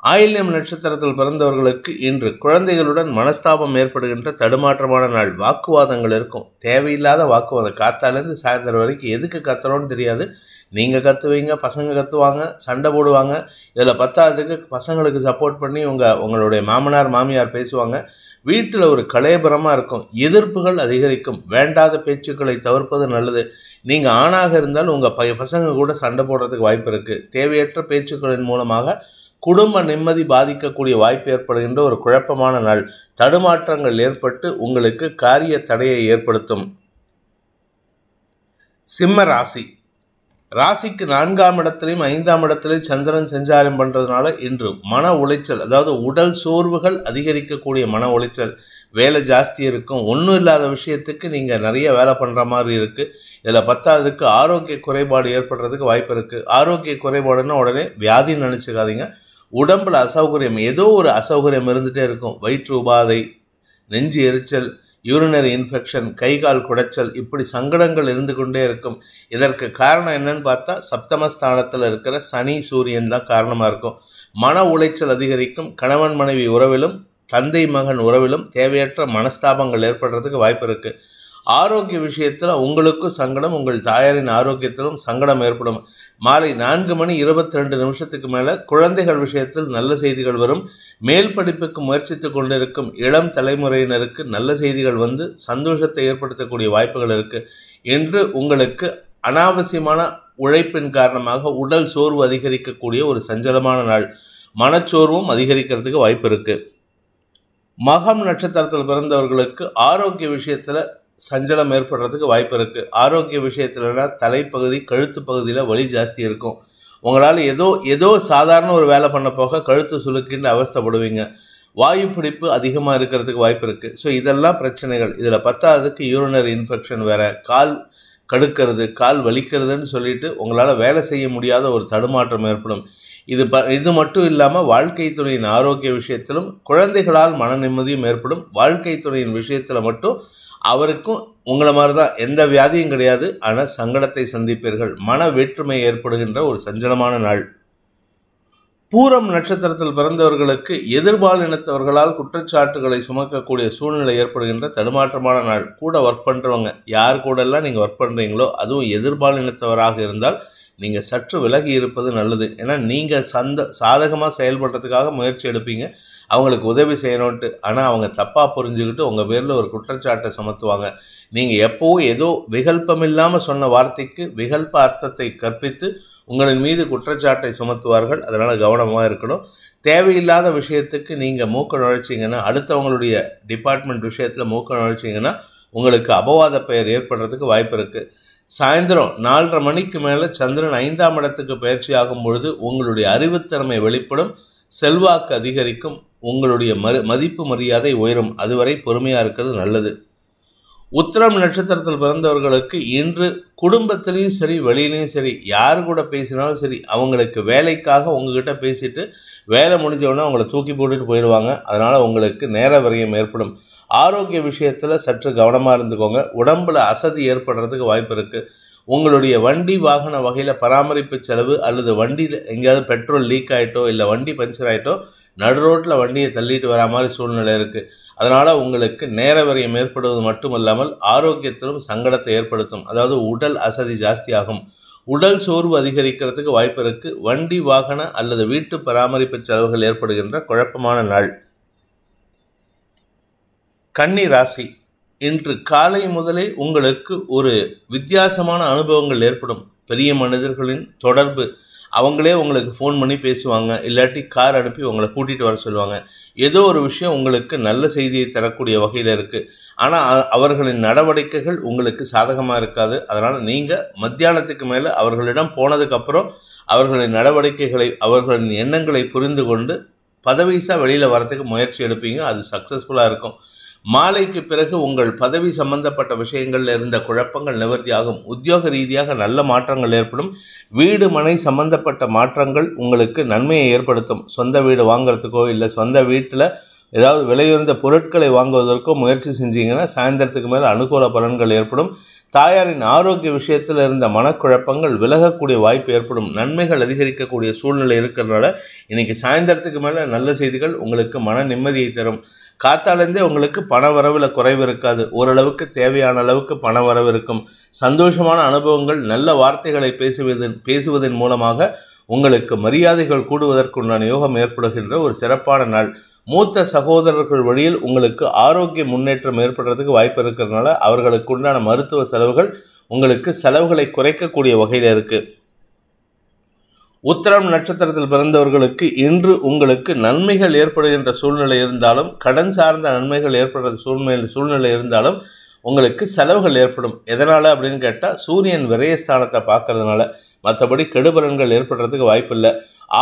ஆயில்யம் நட்சத்திரத்தில் பிறந்தவர்களுக்கு இன்று குழந்தைகளுடன் மனஸ்தாபம் ஏற்படுகின்ற தடுமாற்றமான நாள். வாக்குவாதங்கள் இருக்கும். தேவையில்லாத வாக்குவாதம். காத்தாலேருந்து சாயந்தரம் வரைக்கும் எதுக்கு கத்துறோன்னு தெரியாது. நீங்கள் கத்துவீங்க, பசங்க கத்துவாங்க, சண்டை போடுவாங்க. இதில் பத்தாவதுக்கு பசங்களுக்கு சப்போர்ட் பண்ணி உங்களுடைய மாமனார் மாமியார் பேசுவாங்க. வீட்டில் ஒரு கலேபரமாக இருக்கும். எதிர்ப்புகள் அதிகரிக்கும். வேண்டாத பேச்சுக்களை தவிர்ப்பது நல்லது. நீங்கள் ஆணாக இருந்தால் உங்கள் பசங்க கூட சண்டை போடுறதுக்கு வாய்ப்பு இருக்குது. தேவையற்ற பேச்சுக்களின் மூலமாக குடும்ப நிம்மதி பாதிக்கக்கூடிய வாய்ப்பு ஏற்படுகின்ற ஒரு குழப்பமான நாள். தடுமாற்றங்கள் ஏற்பட்டு உங்களுக்கு காரிய தடையை ஏற்படுத்தும். சிம்ம ராசி. ராசிக்கு 4ஆம் இடத்திலையும் 5ஆம் இடத்திலையும் சந்திரன் சஞ்சாரம் பண்ணுறதுனால இன்று மன உளைச்சல், அதாவது உடல் சோர்வுகள் அதிகரிக்கக்கூடிய மன உளைச்சல். வேலை ஜாஸ்தி இருக்கும். ஒன்றும் இல்லாத விஷயத்துக்கு நீங்கள் நிறைய வேலை பண்ணுற மாதிரி இருக்குது. இதில் பத்தாவதுக்கு ஆரோக்கிய குறைபாடு ஏற்படுறதுக்கு வாய்ப்பு இருக்குது. ஆரோக்கிய குறைபாடுன்னா உடனே வியாதின்னு நினச்சிக்காதீங்க. உடம்பில் அசௌகரியம், ஏதோ ஒரு அசௌகரியம் இருந்துகிட்டே இருக்கும். வயிற்று உபாதை, நெஞ்சு எரிச்சல், யூரினரி இன்ஃபெக்ஷன், கை கால் குடைச்சல், இப்படி சங்கடங்கள் இருந்து கொண்டே இருக்கும். இதற்கு காரணம் என்னன்னு பார்த்தா சப்தமஸ்தானத்தில் இருக்கிற சனி சூரியன் தான் காரணமாக இருக்கும். மன உளைச்சல் அதிகரிக்கும். கணவன் மனைவி உறவிலும் தந்தை மகன் உறவிலும் தேவையற்ற மனஸ்தாபங்கள் ஏற்படுறதுக்கு வாய்ப்பு இருக்குது. ஆரோக்கிய விஷயத்தில் உங்களுக்கும் சங்கடம், உங்கள் தாயாரின் ஆரோக்கியத்திலும் சங்கடம் ஏற்படும். மாலை 4:22 மேலே குழந்தைகள் விஷயத்தில் நல்ல செய்திகள் வரும். மேல் படிப்புக்கு முயற்சித்து கொண்டிருக்கும் இளம் தலைமுறையினருக்கு நல்ல செய்திகள் வந்து சந்தோஷத்தை ஏற்படுத்தக்கூடிய வாய்ப்புகள் இருக்குது. இன்று உங்களுக்கு அனாவசியமான உழைப்பின் காரணமாக உடல் சோர்வு அதிகரிக்கக்கூடிய ஒரு சஞ்சலமான நாள். மனச்சோர்வும் அதிகரிக்கிறதுக்கு வாய்ப்பு இருக்குது. மகம் நட்சத்திரத்தில் பிறந்தவர்களுக்கு ஆரோக்கிய விஷயத்தில் சஞ்சலம் ஏற்படுறதுக்கு வாய்ப்பு இருக்குது. ஆரோக்கிய விஷயத்துலனா தலைப்பகுதி கழுத்து பகுதியில் வலி ஜாஸ்தி இருக்கும். உங்களால் ஏதோ சாதாரண ஒரு வேலை பண்ண போக கழுத்து சுளுக்கின்னு அவஸ்தைப்படுவீங்க. வாயு பிடிப்பு அதிகமாக இருக்கிறதுக்கு வாய்ப்பு இருக்குது. ஸோ இதெல்லாம் பிரச்சனைகள். இதில் பத்தாவதுக்கு யூரினரி இன்ஃபெக்ஷன் வேறு, கால் கடுக்கிறது, கால் வலிக்கிறதுன்னு சொல்லிட்டு உங்களால் வேலை செய்ய முடியாத ஒரு தடுமாற்றம் ஏற்படும். இது மட்டும் இல்லாமல் வாழ்க்கை துணையின் ஆரோக்கிய விஷயத்திலும் குழந்தைகளால் மன நிம்மதியும் ஏற்படும். வாழ்க்கை துணையின் விஷயத்தில் மட்டும் அவருக்கும் உங்களை மாதிரி தான் எந்த வியாதியும் கிடையாது, ஆனால் சங்கடத்தை சந்திப்பீர்கள். மன வேற்றுமை ஏற்படுகின்ற ஒரு சஞ்சலமான நாள். பூரம் நட்சத்திரத்தில் பிறந்தவர்களுக்கு எதிர்பாலினத்தவர்களால் குற்றச்சாட்டுகளை சுமக்கக்கூடிய சூழ்நிலை ஏற்படுகின்ற தடுமாற்றமான நாள். கூட ஒர்க் பண்ணுறவங்க யார் கூடெல்லாம் நீங்கள் ஒர்க் பண்ணுறீங்களோ, அதுவும் எதிர்பாலினத்தவராக இருந்தால் நீங்கள் சற்று விலகி இருப்பது நல்லது. ஏன்னா நீங்கள் சாதகமாக செயல்படுறதுக்காக முயற்சி எடுப்பீங்க, அவங்களுக்கு உதவி செய்யணுன்ட்டு. ஆனால் அவங்க தப்பாக புரிஞ்சுக்கிட்டு உங்கள் பேரில் ஒரு குற்றச்சாட்டை சுமத்துவாங்க. நீங்கள் எப்போவும் ஏதோ விகல்பம் இல்லாமல் சொன்ன வார்த்தைக்கு விகல்ப அர்த்தத்தை கற்பித்து உங்களின் மீது குற்றச்சாட்டை சுமத்துவார்கள். அதனால் கவனமாக இருக்கணும். தேவையில்லாத விஷயத்துக்கு நீங்கள் மூக்க நுழைச்சிங்கன்னா, அடுத்தவங்களுடைய டிபார்ட்மெண்ட் விஷயத்தில் மூக்க நுழைச்சிங்கன்னா உங்களுக்கு அபவாத பெயர் ஏற்படுறதுக்கு வாய்ப்பு இருக்குது. சாயந்தரம் 4:30 மணிக்கு மேலே சந்திரன் 5ஆம் இடத்துக்கு பயிற்சி ஆகும் பொழுது உங்களுடைய அறிவுத்திறமை வெளிப்படும், செல்வாக்கு அதிகரிக்கும், உங்களுடைய மதிப்பு மரியாதை உயரும். அதுவரை பொறுமையாக இருக்கிறது நல்லது. உத்திரம் நட்சத்திரத்தில் பிறந்தவர்களுக்கு இன்று குடும்பத்திலையும் சரி வெளியிலையும் சரி யார் கூட பேசினாலும் சரி அவங்களுக்கு வேலைக்காக உங்ககிட்ட பேசிட்டு வேலை முடிஞ்சவொடனே அவங்கள தூக்கி போட்டுட்டு போயிடுவாங்க. அதனால் உங்களுக்கு நேர விரயம் ஏற்படும். ஆரோக்கிய விஷயத்தில் சற்று கவனமாக இருந்துக்கோங்க. உடம்பில் அசதி ஏற்படுறதுக்கு வாய்ப்பு இருக்குது. உங்களுடைய வண்டி வாகன வகையில் பராமரிப்பு செலவு அல்லது வண்டியில் எங்கேயாவது பெட்ரோல் லீக் ஆகிட்டோ இல்லை வண்டி பஞ்சர் ஆகிட்டோ நடு ரோட்டில் வண்டியை தள்ளிட்டு வரா மாதிரி சூழ்நிலை இருக்குது. அதனால் உங்களுக்கு நேர விரயம் ஏற்படுவது மட்டுமல்லாமல் ஆரோக்கியத்திலும் சங்கடத்தை ஏற்படுத்தும். அதாவது உடல் அசதி ஜாஸ்தியாகும். உடல் சோர்வு அதிகரிக்கிறதுக்கு வாய்ப்பு இருக்குது. வண்டி வாகன அல்லது வீட்டு பராமரிப்பு செலவுகள் ஏற்படுகின்ற குழப்பமான நாள். கன்னி ராசி, இன்று காலை முதலே உங்களுக்கு ஒரு வித்தியாசமான அனுபவங்கள் ஏற்படும். பெரிய மனிதர்களின் தொடர்பு, அவங்களே உங்களுக்கு ஃபோன் பண்ணி பேசுவாங்க, இல்லாட்டி கார் அனுப்பி உங்களை கூட்டிகிட்டு வர சொல்லுவாங்க. ஏதோ ஒரு விஷயம் உங்களுக்கு நல்ல செய்தியை தரக்கூடிய வகையில் இருக்குது. ஆனால் அவர்களின் நடவடிக்கைகள் உங்களுக்கு சாதகமாக இருக்காது. அதனால் நீங்கள் மத்தியானத்துக்கு மேலே அவர்களிடம் போனதுக்கப்புறம் அவர்களின் நடவடிக்கைகளை அவர்களின் எண்ணங்களை புரிந்து கொண்டு பதவிசாக வெளியில் வரத்துக்கு முயற்சி எடுப்பீங்க. அது சக்ஸஸ்ஃபுல்லாக இருக்கும். மாலைக்கு பிறகு உங்கள் பதவி சம்பந்தப்பட்ட விஷயங்களில் இருந்த குழப்பங்கள் நிவர்த்தியாகும். உத்தியோக ரீதியாக நல்ல மாற்றங்கள் ஏற்படும். வீடு மனை சம்பந்தப்பட்ட மாற்றங்கள் உங்களுக்கு நன்மையை ஏற்படுத்தும். சொந்த வீடு வாங்கிறதுக்கோ இல்லை சொந்த வீட்டில் ஏதாவது விலையுயர்ந்த பொருட்களை வாங்குவதற்கோ முயற்சி செஞ்சீங்கன்னா சாயந்தரத்துக்கு மேலே அனுகூல பலன்கள் ஏற்படும். தாயாரின் ஆரோக்கிய விஷயத்தில் இருந்த மனக்குழப்பங்கள் விலகக்கூடிய வாய்ப்பு ஏற்படும். நன்மைகள் அதிகரிக்கக்கூடிய சூழ்நிலை இருக்கிறதுனால இன்றைக்கி சாயந்தரத்துக்கு மேலே நல்ல செய்திகள் உங்களுக்கு மன நிம்மதியை தரும். காத்தாலேருந்தே உங்களுக்கு பண வரவில் குறைவு இருக்காது. ஓரளவுக்கு தேவையான அளவுக்கு பண வரவு இருக்கும். சந்தோஷமான அனுபவங்கள், நல்ல வார்த்தைகளை பேசுவதன் மூலமாக உங்களுக்கு மரியாதைகள் கூடுவதற்குண்டான யோகம் ஏற்படுகின்ற ஒரு சிறப்பான நாள். மூத்த சகோதரர்கள் வழியில் உங்களுக்கு ஆரோக்கிய முன்னேற்றம் ஏற்படுறதுக்கு வாய்ப்பு இருக்கிறதுனால அவர்களுக்கு உண்டான மருத்துவ செலவுகள் உங்களுக்கு செலவுகளை குறைக்கக்கூடிய வகையில் இருக்குது. உத்திரம் நட்சத்திரத்தில் பிறந்தவர்களுக்கு இன்று உங்களுக்கு நன்மைகள் ஏற்படுகின்ற சூழ்நிலை இருந்தாலும், கடன் சார்ந்த நன்மைகள் ஏற்படுற சூழ்நிலை இருந்தாலும் உங்களுக்கு செலவுகள் ஏற்படும். எதனால் அப்படின்னு கேட்டால் சூரியன் விரயஸ்தானத்தை பார்க்கறதுனால. மற்றபடி கெடுபலன்கள் ஏற்படுறதுக்கு வாய்ப்பு இல்லை.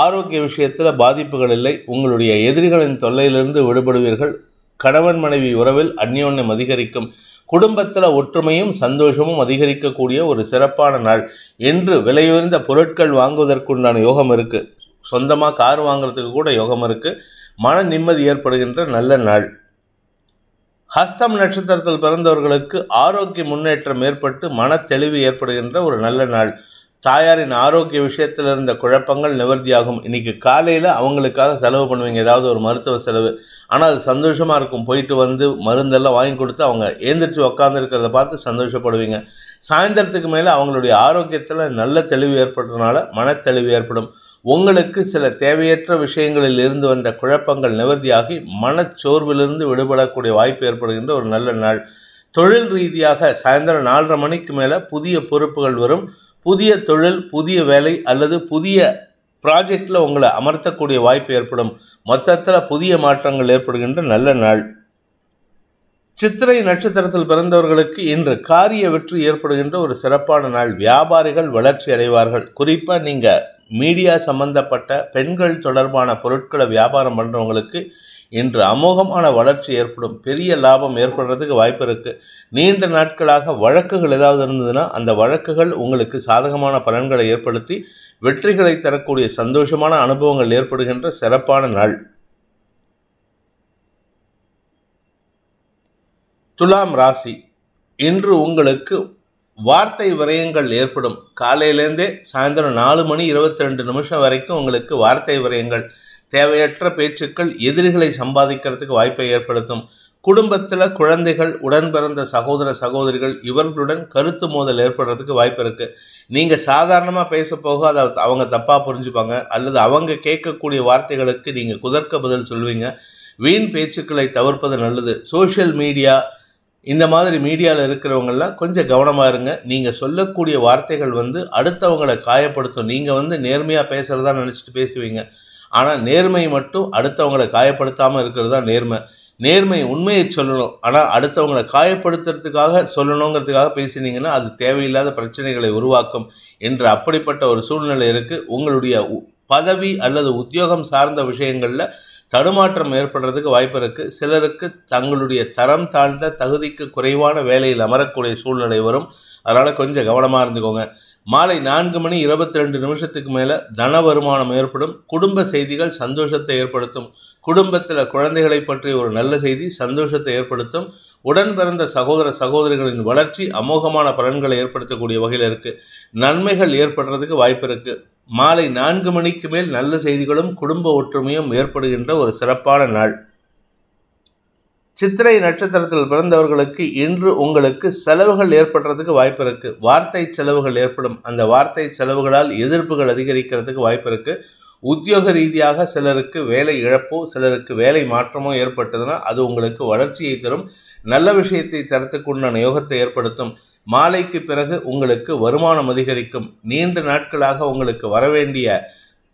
ஆரோக்கிய விஷயத்தில் பாதிப்புகள் இல்லை. உங்களுடைய எதிரிகளின் தொல்லையிலிருந்து விடுபடுவீர்கள். கணவன் மனைவி உறவில் அந்யோன்யம் அதிகரிக்கும். குடும்பத்தில் ஒற்றுமையும் சந்தோஷமும் அதிகரிக்கக்கூடிய ஒரு சிறப்பான நாள். என்று விலையுயர்ந்த பொருட்கள் வாங்குவதற்குண்டான யோகம் இருக்குது. சொந்தமாக கார் வாங்குறதுக்கு கூட யோகம் இருக்குது. மன நிம்மதி ஏற்படுகின்ற நல்ல நாள். ஹஸ்தம் நட்சத்திரத்தில் பிறந்தவர்களுக்கு ஆரோக்கிய முன்னேற்றம் ஏற்பட்டு மன தெளிவு ஏற்படுகின்ற ஒரு நல்ல நாள். தாயாரின் ஆரோக்கிய விஷயத்தில் இருந்த குழப்பங்கள் நிவர்த்தியாகும். இன்றைக்கி காலையில் அவங்களுக்காக செலவு பண்ணுவீங்க, ஏதாவது ஒரு மருத்துவ செலவு. ஆனால் அது சந்தோஷமாக இருக்கும். போயிட்டு வந்து மருந்தெல்லாம் வாங்கி கொடுத்து அவங்க ஏந்திரிச்சு உட்காந்துருக்கிறத பார்த்து சந்தோஷப்படுவீங்க. சாயந்தரத்துக்கு மேலே அவங்களுடைய ஆரோக்கியத்தில் நல்ல தெளிவு ஏற்படுறதுனால மனத்தெளிவு ஏற்படும். உங்களுக்கு சில தேவையற்ற விஷயங்களில் இருந்து வந்த குழப்பங்கள் நிவர்த்தியாகி மனச்சோர்விலிருந்து விடுபடக்கூடிய வாய்ப்பு ஏற்படுகின்ற ஒரு நல்ல நாள். தொழில் ரீதியாக சாயந்தரம் 4:30 மணிக்கு மேலே புதிய பொறுப்புகள் வரும். புதிய தொழில், புதிய வேலை அல்லது புதிய ப்ராஜெக்டில் உங்களை அமர்த்தக்கூடிய வாய்ப்பு ஏற்படும். மொத்தத்தில் புதிய மாற்றங்கள் ஏற்படுகின்ற நல்ல நாள். சித்திரை நட்சத்திரத்தில் பிறந்தவர்களுக்கு இன்று காரிய வெற்றி ஏற்படுகின்ற ஒரு சிறப்பான நாள். வியாபாரிகள் வளர்ச்சி அடைவார்கள். குறிப்பாக நீங்கள் மீடியா சம்பந்தப்பட்ட பெண்கள் தொடர்பான பொருட்களை வியாபாரம் பண்ணுறவங்களுக்கு இன்று அமோகமான வளர்ச்சி ஏற்படும். பெரிய லாபம் ஏற்படுறதுக்கு வாய்ப்பு இருக்குது. நீண்ட நாட்களாக வழக்குகள் ஏதாவது இருந்ததுன்னா அந்த வழக்குகள் உங்களுக்கு சாதகமான பலன்களை ஏற்படுத்தி வெற்றிகளை தரக்கூடிய சந்தோஷமான அனுபவங்கள் ஏற்படுகின்ற சிறப்பான நாள். துலாம் ராசி, இன்று உங்களுக்கு வார்த்தை விரயங்கள் ஏற்படும். காலையிலேருந்தே சாயந்தரம் 4:22 வரைக்கும் உங்களுக்கு வார்த்தை விரயங்கள், தேவையற்ற பேச்சுக்கள் எதிரிகளை சம்பாதிக்கிறதுக்கு வாய்ப்பை ஏற்படுத்தும். குடும்பத்தில் குழந்தைகள், உடன் பிறந்த சகோதர சகோதரிகள் இவர்களுடன் கருத்து மோதல் ஏற்படுறதுக்கு வாய்ப்பு இருக்குது. நீங்கள் சாதாரணமாக பேச போக அதை அவங்க தப்பாக புரிஞ்சுப்பாங்க, அல்லது அவங்க கேட்கக்கூடிய வார்த்தைகளுக்கு நீங்கள் குதர்க்க பதில் சொல்வீங்க. வீண் பேச்சுக்களை தவிர்ப்பது நல்லது. சோஷியல் மீடியா, இந்த மாதிரி மீடியாவில் இருக்கிறவங்கெல்லாம் கொஞ்சம் கவனமாக இருங்க. நீங்கள் சொல்லக்கூடிய வார்த்தைகள் அடுத்தவங்களை காயப்படுத்தும். நீங்கள் நேர்மையாக பேசுகிறதா நினச்சிட்டு பேசுவீங்க, ஆனால் நேர்மை மட்டும் அடுத்தவங்களை காயப்படுத்தாமல் இருக்கிறது தான் நேர்மை. நேர்மை உண்மையை சொல்லணும், ஆனால் அடுத்தவங்களை காயப்படுத்துறதுக்காக சொல்லணுங்கிறதுக்காக பேசினீங்கன்னா அது தேவையில்லாத பிரச்சனைகளை உருவாக்கும் என்று அப்படிப்பட்ட ஒரு சூழ்நிலை இருக்குது. உங்களுடைய பதவி அல்லது உத்தியோகம் சார்ந்த விஷயங்களில் தடுமாற்றம் ஏற்படுறதுக்கு வாய்ப்பு இருக்குது. சிலருக்கு தங்களுடைய தரம் தாழ்ந்த தகுதிக்கு குறைவான வேலையில் அமரக்கூடிய சூழ்நிலை வரும். அதனால் கொஞ்சம் கவனமாக இருந்துக்கோங்க. மாலை 4:22 மேலே தன வருமானம் ஏற்படும். குடும்ப செய்திகள் சந்தோஷத்தை ஏற்படுத்தும். குடும்பத்தில் குழந்தைகளை பற்றிய ஒரு நல்ல செய்தி சந்தோஷத்தை ஏற்படுத்தும். உடன் பிறந்த சகோதர சகோதரிகளின் வளர்ச்சி அமோகமான பலன்களை ஏற்படுத்தக்கூடிய வகையில் இருக்குது. நன்மைகள் ஏற்படுறதுக்கு வாய்ப்பு இருக்குது. மாலை 4 மேல் நல்ல செய்திகளும் குடும்ப ஒற்றுமையும் ஏற்படுகின்ற ஒரு சிறப்பான நாள். சித்திரை நட்சத்திரத்தில் பிறந்தவர்களுக்கு இன்று உங்களுக்கு செலவுகள் ஏற்படுறதுக்கு வாய்ப்பு இருக்குது. வார்த்தை செலவுகள் ஏற்படும். அந்த வார்த்தை செலவுகளால் எதிர்ப்புகள் அதிகரிக்கிறதுக்கு வாய்ப்பு இருக்குது. உத்தியோக ரீதியாக சிலருக்கு வேலை இழப்போ சிலருக்கு வேலை மாற்றமோ ஏற்பட்டதுன்னா அது உங்களுக்கு வளர்ச்சியை தரும். நல்ல விஷயத்தை தரத்துக்குண்டான யோகத்தை ஏற்படுத்தும். மாலைக்கு பிறகு உங்களுக்கு வருமானம் அதிகரிக்கும். நீண்ட நாட்களாக உங்களுக்கு வரவேண்டிய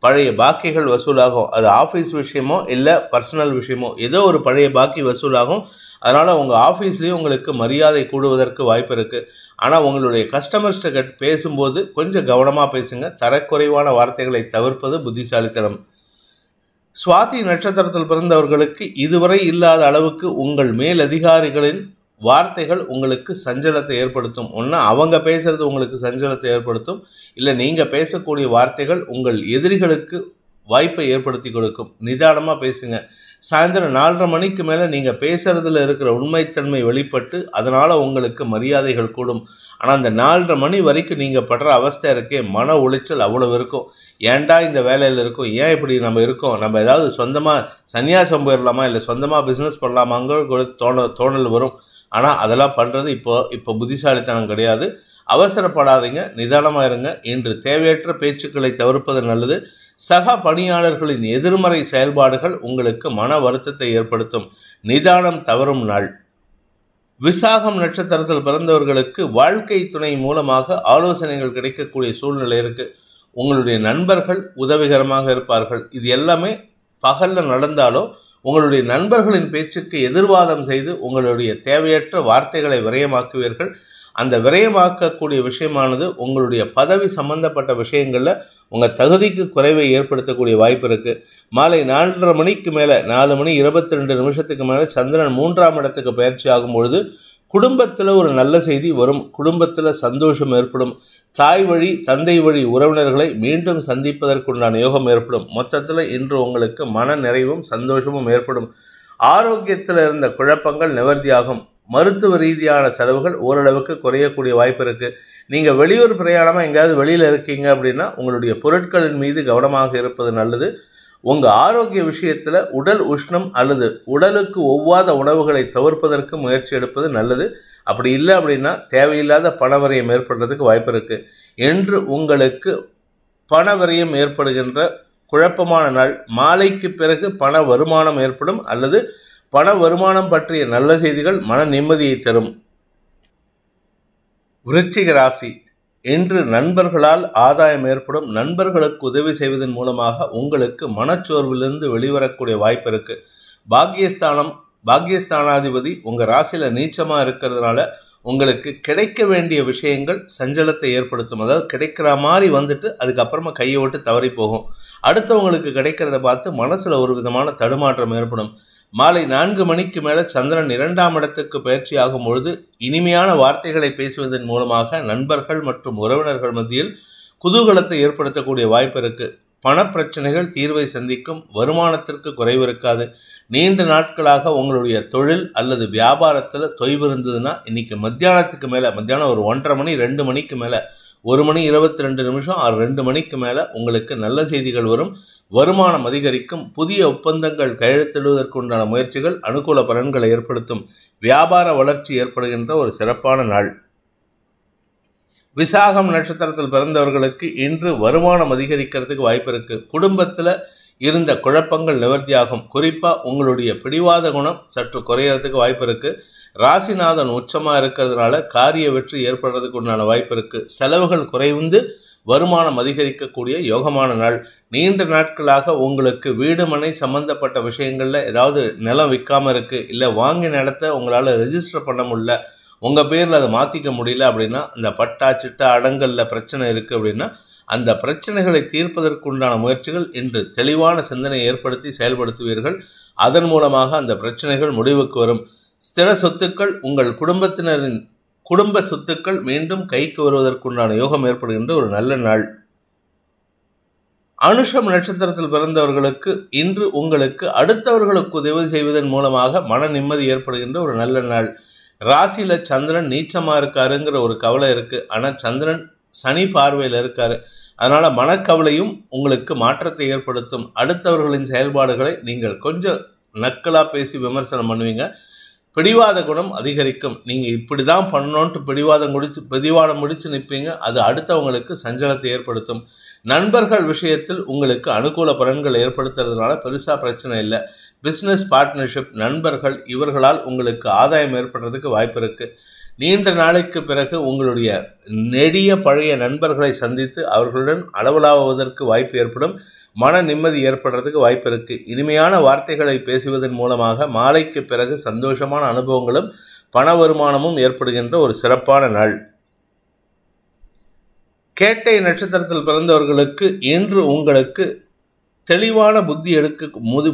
பழைய பாக்கிகள் வசூலாகும். அது ஆஃபீஸ் விஷயமோ இல்லை பர்சனல் விஷயமோ ஏதோ ஒரு பழைய பாக்கி வசூலாகும். அதனால் உங்கள் ஆஃபீஸ்லேயும் உங்களுக்கு மரியாதை கூடுவதற்கு வாய்ப்பு இருக்குது. ஆனால் உங்களுடைய கஸ்டமர்ஸ்கிட்ட பேசும்போது கொஞ்சம் கவனமாக பேசுங்க. தரக்குறைவான வார்த்தைகளை தவிர்ப்பது புத்திசாலித்தனம். சுவாதி நட்சத்திரத்தில் பிறந்தவர்களுக்கு இதுவரை இல்லாத அளவுக்கு உங்கள் மேலதிகாரிகளின் வார்த்தைகள் உங்களுக்கு சஞ்சலத்தை ஏற்படுத்தும். ஒன்று அவங்க பேசுறது உங்களுக்கு சஞ்சலத்தை ஏற்படுத்தும், இல்லை நீங்கள் பேசக்கூடிய வார்த்தைகள் உங்கள் எதிரிகளுக்கு வாய்ப்பை ஏற்படுத்தி கொடுக்கும். நிதானமாக பேசுங்க. சாயந்தரம் 4:30 மேலே நீங்கள் பேசுகிறதுல இருக்கிற உண்மைத்தன்மை வெளிப்பட்டு அதனால் உங்களுக்கு மரியாதைகள் கூடும். ஆனால் அந்த 4:30 வரைக்கும் நீங்கள் படுற அவஸ்தை இருக்கே, மன உளைச்சல் அவ்வளவு இருக்கும். ஏன்டா இந்த வேலையில் இருக்கும், ஏன் இப்படி நம்ம இருக்கோம், நம்ம ஏதாவது சொந்தமாக சன்னியாசம் போயிடலாமா, இல்லை சொந்தமாக பிஸ்னஸ் பண்ணலாமாங்கிற தோணல் வரும். ஆனால் அதெல்லாம் பண்ணுறது இப்போ புத்திசாலித்தனம் கிடையாது. அவசரப்படாதீங்க, நிதானமாக இருங்க. இன்று தேவையற்ற பேச்சுக்களை தவிர்ப்பது நல்லது. சக பணியாளர்களின் எதிர்மறை செயல்பாடுகள் உங்களுக்கு மன வருத்தத்தை ஏற்படுத்தும். நிதானம் தவறும் நாள். விசாகம் நட்சத்திரத்தில் பிறந்தவர்களுக்கு வாழ்க்கை துணை மூலமாக ஆலோசனைகள் கிடைக்கக்கூடிய சூழ்நிலை இருக்குது. உங்களுடைய நண்பர்கள் உதவிகரமாக இருப்பார்கள். இது எல்லாமே பகலில் நடந்தாலும் உங்களுடைய நண்பர்களின் பேச்சுக்கு எதிர்வாதம் செய்து உங்களுடைய தேவையற்ற வார்த்தைகளை விரயமாக்குவீர்கள். அந்த விரயமாக்கக்கூடிய விஷயமானது உங்களுடைய பதவி சம்பந்தப்பட்ட விஷயங்களில் உங்கள் தகுதிக்கு குறைவை ஏற்படுத்தக்கூடிய வாய்ப்பு இருக்குது. மாலை 4:30 மேலே 4:22 மேலே சந்திரன் 3ஆம் இடத்துக்கு பயிற்சி ஆகும் பொழுது குடும்பத்தில் ஒரு நல்ல செய்தி வரும். குடும்பத்தில் சந்தோஷம் ஏற்படும். தாய் வழி தந்தை வழி உறவினர்களை மீண்டும் சந்திப்பதற்குண்டான யோகம் ஏற்படும். மொத்தத்தில் இன்று உங்களுக்கு மன நிறைவும் சந்தோஷமும் ஏற்படும். ஆரோக்கியத்தில் இருந்த குழப்பங்கள் நிவர்த்தியாகும். மருத்துவ ரீதியான செலவுகள் ஓரளவுக்கு குறையக்கூடிய வாய்ப்பு இருக்குது. நீங்கள் வெளியூர் பிரயாணமாக எங்கேயாவது வெளியில் இருக்கீங்க அப்படின்னா உங்களுடைய பொருட்களின் மீது கவனமாக இருப்பது நல்லது. உங்கள் ஆரோக்கிய விஷயத்தில் உடல் உஷ்ணம் அல்லது உடலுக்கு ஒவ்வாத உணவுகளை தவிர்ப்பதற்கு முயற்சி எடுப்பது நல்லது. அப்படி இல்லை அப்படின்னா தேவையில்லாத பணவரையம் ஏற்படுறதுக்கு வாய்ப்பு இருக்குது. என்று உங்களுக்கு பணவரையம் ஏற்படுகின்ற குழப்பமான நாள். மாலைக்கு பிறகு பண வருமானம் ஏற்படும் அல்லது பண வருமானம் பற்றிய நல்ல செய்திகள் மன நிம்மதியை தரும். விருச்சிக ராசி, இன்று நண்பர்களால் ஆதாயம் ஏற்படும். நண்பர்களுக்கு உதவி செய்வதன் மூலமாக உங்களுக்கு மனச்சோர்விலிருந்து வெளிவரக்கூடிய வாய்ப்பு இருக்குது. பாக்கியஸ்தானாதிபதி உங்கள் ராசியில் நீச்சமாக இருக்கிறதுனால உங்களுக்கு கிடைக்க வேண்டிய விஷயங்கள் சஞ்சலத்தை ஏற்படுத்தும். அதாவது கிடைக்கிற மாதிரி வந்துட்டு அதுக்கப்புறமா கையை விட்டு தவறி போகும். அடுத்தவங்களுக்கு கிடைக்கிறத பார்த்து மனசுல ஒரு விதமான தடுமாற்றம் ஏற்படும். மாலை 4 மணிக்கு மேல சந்திரன் 2ஆம் இடத்துக்கு பயிற்சி ஆகும் பொழுது இனிமையான வார்த்தைகளை பேசுவதன் மூலமாக நண்பர்கள் மற்றும் உறவினர்கள் மத்தியில் குதூகலத்தை ஏற்படுத்தக்கூடிய வாய்ப்பு இருக்கு. பணப்பிரச்சனைகள் தீர்வை சந்திக்கும். வருமானத்திற்கு குறைவு இருக்காது. நீண்ட நாட்களாக உங்களுடைய தொழில் அல்லது வியாபாரத்தில் தொய்வு இருந்ததுன்னா இன்னைக்கு மத்தியானத்துக்கு மேலே, மத்தியானம் ஒரு 1:30 மணி 2 மணிக்கு மேலே, 1 மணி 22 நிமிஷம் 2 மணிக்கு மேலே உங்களுக்கு நல்ல செய்திகள் வரும். வருமானம் அதிகரிக்கும். புதிய ஒப்பந்தங்கள் கையெழுத்திடுவதற்குண்டான முயற்சிகள் அனுகூல பலன்களை ஏற்படுத்தும். வியாபார வளர்ச்சி ஏற்படுகின்ற ஒரு சிறப்பான நாள். விசாகம் நட்சத்திரத்தில் பிறந்தவர்களுக்கு இன்று வருமானம் அதிகரிக்கிறதுக்கு வாய்ப்பு இருக்கு. குடும்பத்தில் இருந்த குழப்பங்கள் நிவர்த்தியாகும். குறிப்பாக உங்களுடைய பிடிவாத குணம் சற்று குறையறதுக்கு வாய்ப்பு இருக்கு. ராசிநாதன் உச்சமாக இருக்கிறதுனால காரிய வெற்றி ஏற்படுறதுக்கு உண்டான வாய்ப்பு இருக்கு. செலவுகள் குறைந்து வருமானம் அதிகரிக்கக்கூடிய யோகமான நாள். நீண்ட நாட்களாக உங்களுக்கு வீடு மனை சம்பந்தப்பட்ட விஷயங்கள்ல ஏதாவது நிலம் விற்காம இருக்கு, இல்லை வாங்கின இடத்த உங்களால் ரெஜிஸ்டர் பண்ண முடியல, உங்கள் பேரில் அதை மாற்றிக்க முடியல அப்படின்னா, அந்த பட்டா சிட்டா அடங்கலில் பிரச்சனை இருக்குது அப்படின்னா, அந்த பிரச்சனைகளை தீர்ப்பதற்குண்டான முயற்சிகள் இன்று தெளிவான சிந்தனையை ஏற்படுத்தி செயல்படுத்துவீர்கள். அதன் மூலமாக அந்த பிரச்சனைகள் முடிவுக்கு வரும். ஸ்திர சொத்துக்கள், உங்கள் குடும்பத்தினரின் குடும்ப சொத்துக்கள் மீண்டும் கைக்கு வருவதற்குண்டான யோகம் ஏற்படுகின்ற ஒரு நல்ல நாள். அனுஷம் நட்சத்திரத்தில் பிறந்தவர்களுக்கு இன்று உங்களுக்கு அடுத்தவர்களுக்கு உதவி செய்வதன் மூலமாக மன நிம்மதி ஏற்படுகின்ற ஒரு நல்ல நாள். ராசியில சந்திரன் நீச்சமா இருக்காருங்கிற ஒரு கவலை இருக்கு. ஆனால் சந்திரன் சனி பார்வையில் இருக்காரு. அதனால மனக்கவலையும் உங்களுக்கு மாற்றத்தை ஏற்படுத்தும். அடுத்தவர்களின் செயல்பாடுகளை நீங்கள் கொஞ்சம் நக்கலா பேசி விமர்சனம் பண்ணுவீங்க. பிடிவாத குணம் அதிகரிக்கும். நீங்கள் இப்படி தான் பண்ணணுன்ட்டு பிடிவாதம் முடிச்சு நிற்பீங்க. அது அடுத்தவங்களுக்கு சஞ்சலத்தை ஏற்படுத்தும். நண்பர்கள் விஷயத்தில் உங்களுக்கு அனுகூல பலன்கள் ஏற்படுத்துறதுனால பெருசாக பிரச்சனை இல்லை. பிஸ்னஸ் பார்ட்னர்ஷிப், நண்பர்கள், இவர்களால் உங்களுக்கு ஆதாயம் ஏற்படுறதுக்கு வாய்ப்பு இருக்குது. நீண்ட நாளைக்கு பிறகு உங்களுடைய நெடிய பழைய நண்பர்களை சந்தித்து அவர்களுடன் அளவலாவதற்கு வாய்ப்பு ஏற்படும். மன நிம்மதி ஏற்படுறதுக்கு வாய்ப்பு இருக்குது. இனிமையான வார்த்தைகளை பேசுவதன் மூலமாக மாலைக்கு பிறகு சந்தோஷமான அனுபவங்களும் பண வருமானமும் ஏற்படுகின்ற ஒரு சிறப்பான நாள். கேட்டை நட்சத்திரத்தில் பிறந்தவர்களுக்கு இன்று உங்களுக்கு தெளிவான புத்தி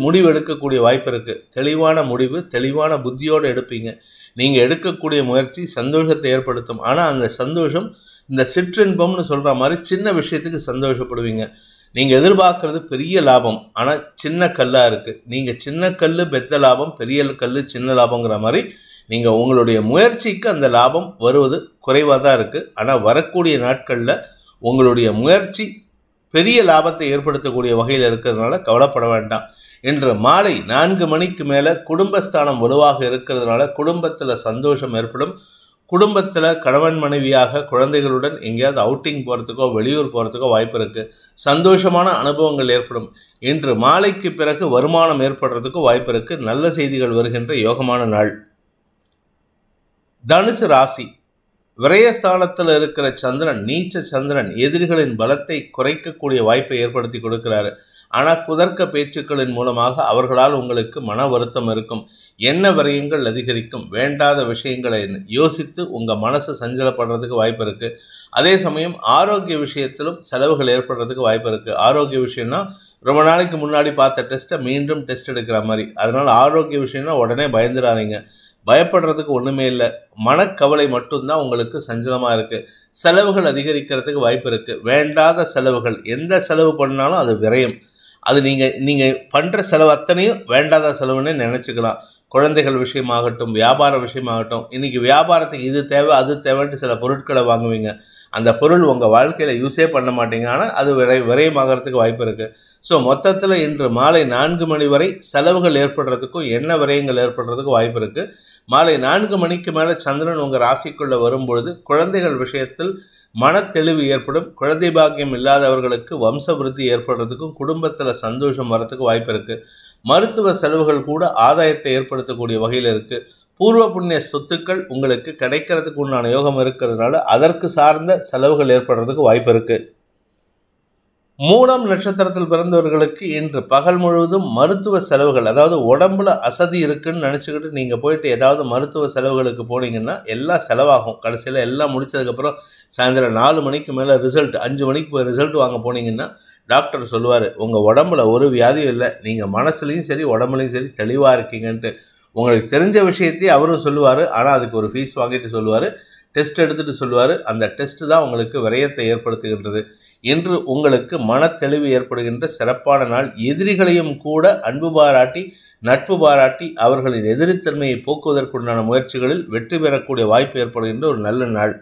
முடிவு எடுக்கக்கூடிய வாய்ப்பு இருக்குது. தெளிவான முடிவு, தெளிவான புத்தியோடு எடுப்பீங்க. நீங்கள் எடுக்கக்கூடிய முயற்சி சந்தோஷத்தை ஏற்படுத்தும். ஆனால் அந்த சந்தோஷம் இந்த சிற்றின்பம்னு சொல்கிற மாதிரி சின்ன விஷயத்துக்கு சந்தோஷப்படுவீங்க. நீங்கள் எதிர்பார்க்கறது பெரிய லாபம், ஆனால் சின்ன கல்லாக இருக்குது. நீங்கள் சின்ன கல் பெத்த லாபம், பெரிய கல் சின்ன லாபங்கிற மாதிரி நீங்கள் உங்களுடைய முயற்சிக்கு அந்த லாபம் வருவது குறைவாக தான் இருக்குது. ஆனால் வரக்கூடிய நாட்களில் உங்களுடைய முயற்சி பெரிய லாபத்தை ஏற்படுத்தக்கூடிய வகையில் இருக்கிறதுனால கவலைப்பட வேண்டாம். இன்று மாலை 4 மணிக்கு மேலே குடும்பஸ்தானம் வலுவாக இருக்கிறதுனால குடும்பத்தில் சந்தோஷம் ஏற்படும். குடும்பத்தில் கணவன் மனைவியாக குழந்தைகளுடன் எங்கேயாவது அவுட்டிங் போகிறதுக்கோ வெளியூர் போகிறதுக்கோ வாய்ப்பு இருக்குது. சந்தோஷமான அனுபவங்கள் ஏற்படும். இன்று மாலைக்கு பிறகு வருமானம் ஏற்படுறதுக்கு வாய்ப்பு இருக்குது. நல்ல செய்திகள் வருகின்ற யோகமான நாள். தனுசு ராசி. விரயஸ்தானத்தில் இருக்கிற சந்திரன், நீச்ச சந்திரன், எதிரிகளின் பலத்தை குறைக்கக்கூடிய வாய்ப்பை ஏற்படுத்தி கொடுக்கிறாரு. ஆனால் குதர்க்க பேச்சுக்களின் மூலமாக அவர்களால் உங்களுக்கு மன வருத்தம் இருக்கும். என்ன விரயங்கள் அதிகரிக்கும். வேண்டாத விஷயங்களை யோசித்து உங்கள் மனசு சஞ்சலப்படுறதுக்கு வாய்ப்பு இருக்குது. அதே சமயம் ஆரோக்கிய விஷயத்திலும் செலவுகள் ஏற்படுறதுக்கு வாய்ப்பு இருக்குது. ஆரோக்கிய விஷயம்னா ரொம்ப நாளைக்கு முன்னாடி பார்த்த டெஸ்ட்டை மீண்டும் டெஸ்ட் எடுக்கிற மாதிரி. அதனால் ஆரோக்கிய விஷயம்னா உடனே பயந்துடாதீங்க. பயப்படுறதுக்கு ஒன்றுமே இல்லை. மனக்கவலை மட்டும்தான் உங்களுக்கு சஞ்சலமாக இருக்குது. செலவுகள் அதிகரிக்கிறதுக்கு வாய்ப்பு இருக்குது. வேண்டாத செலவுகள், எந்த செலவு பண்ணாலும் அது விரயம். அது நீங்கள் பண்ணுற செலவு அத்தனையும் வேண்டாத செலவுன்னு நினச்சிக்கலாம். குழந்தைகள் விஷயமாகட்டும், வியாபார விஷயமாகட்டும். இன்றைக்கி வியாபாரத்துக்கு இது தேவை அது தேவைன்ட்டு சில பொருட்களை வாங்குவீங்க. அந்த பொருள் உங்கள் வாழ்க்கையில் யூஸே பண்ண மாட்டீங்க. ஆனால் அது விரயமாகறதுக்கு வாய்ப்பு இருக்குது. ஸோ மொத்தத்தில் இன்று மாலை 4 மணி வரை செலவுகள் ஏற்படுறதுக்கும் எண்ண விரயங்கள் ஏற்படுறதுக்கும் வாய்ப்பு இருக்குது. மாலை 4 மணிக்கு மேலே சந்திரன் உங்கள் ராசிக்குள்ளே வரும்பொழுது குழந்தைகள் விஷயத்தில் மனத்தெளிவு ஏற்படும். குழந்தை பாக்கியம் இல்லாதவர்களுக்கு வம்ச விருத்தி ஏற்படுறதுக்கும் குடும்பத்தில் சந்தோஷம் வரத்துக்கு வாய்ப்பு இருக்குது. மருத்துவ செலவுகள் கூட ஆதாயத்தை ஏற்படுத்தக்கூடிய வகையில் இருக்குது. பூர்வ புண்ணிய சொத்துக்கள் உங்களுக்கு கிடைக்கிறதுக்கு உண்டான யோகம் இருக்கிறதுனால அதற்கு சார்ந்த செலவுகள் ஏற்படுறதுக்கு வாய்ப்பு இருக்குது. மூலம் நட்சத்திரத்தில் பிறந்தவர்களுக்கு இன்று பகல் முழுவதும் மருத்துவ செலவுகள், அதாவது உடம்புல அசதி இருக்குன்னு நினச்சிக்கிட்டு நீங்கள் போயிட்டு ஏதாவது மருத்துவ செலவுகளுக்கு போனீங்கன்னா எல்லாம் செலவாகும். கடைசியில் எல்லாம் முடிச்சதுக்கப்புறம் சாயந்தரம் 4 மணிக்கு மேலே ரிசல்ட், 5 மணிக்கு போய் ரிசல்ட் வாங்க போனீங்கன்னா டாக்டர் சொல்லுவார், உங்கள் உடம்புல ஒரு வியாதியும் இல்லை, நீங்கள் மனசுலையும் சரி உடம்புலையும் சரி தெளிவாக இருக்கீங்கன்ட்டு. உங்களுக்கு தெரிஞ்ச விஷயத்தையும் அவரும் சொல்லுவார். ஆனால் அதுக்கு ஒரு ஃபீஸ் வாங்கிட்டு சொல்லுவார், டெஸ்ட் எடுத்துகிட்டு சொல்லுவார். அந்த டெஸ்ட்டு தான் உங்களுக்கு விரயத்தை ஏற்படுத்துகின்றது. இன்று உங்களுக்கு மனத்தெளிவு ஏற்படுகின்ற சிறப்பான நாள். எதிரிகளையும் கூட அன்பு பாராட்டி நட்பு பாராட்டி அவர்களின் எதிரித்தன்மையை போக்குவதற்குண்டான முயற்சிகளில் வெற்றி பெறக்கூடிய வாய்ப்பு ஏற்படுகின்ற ஒரு நல்ல நாள்.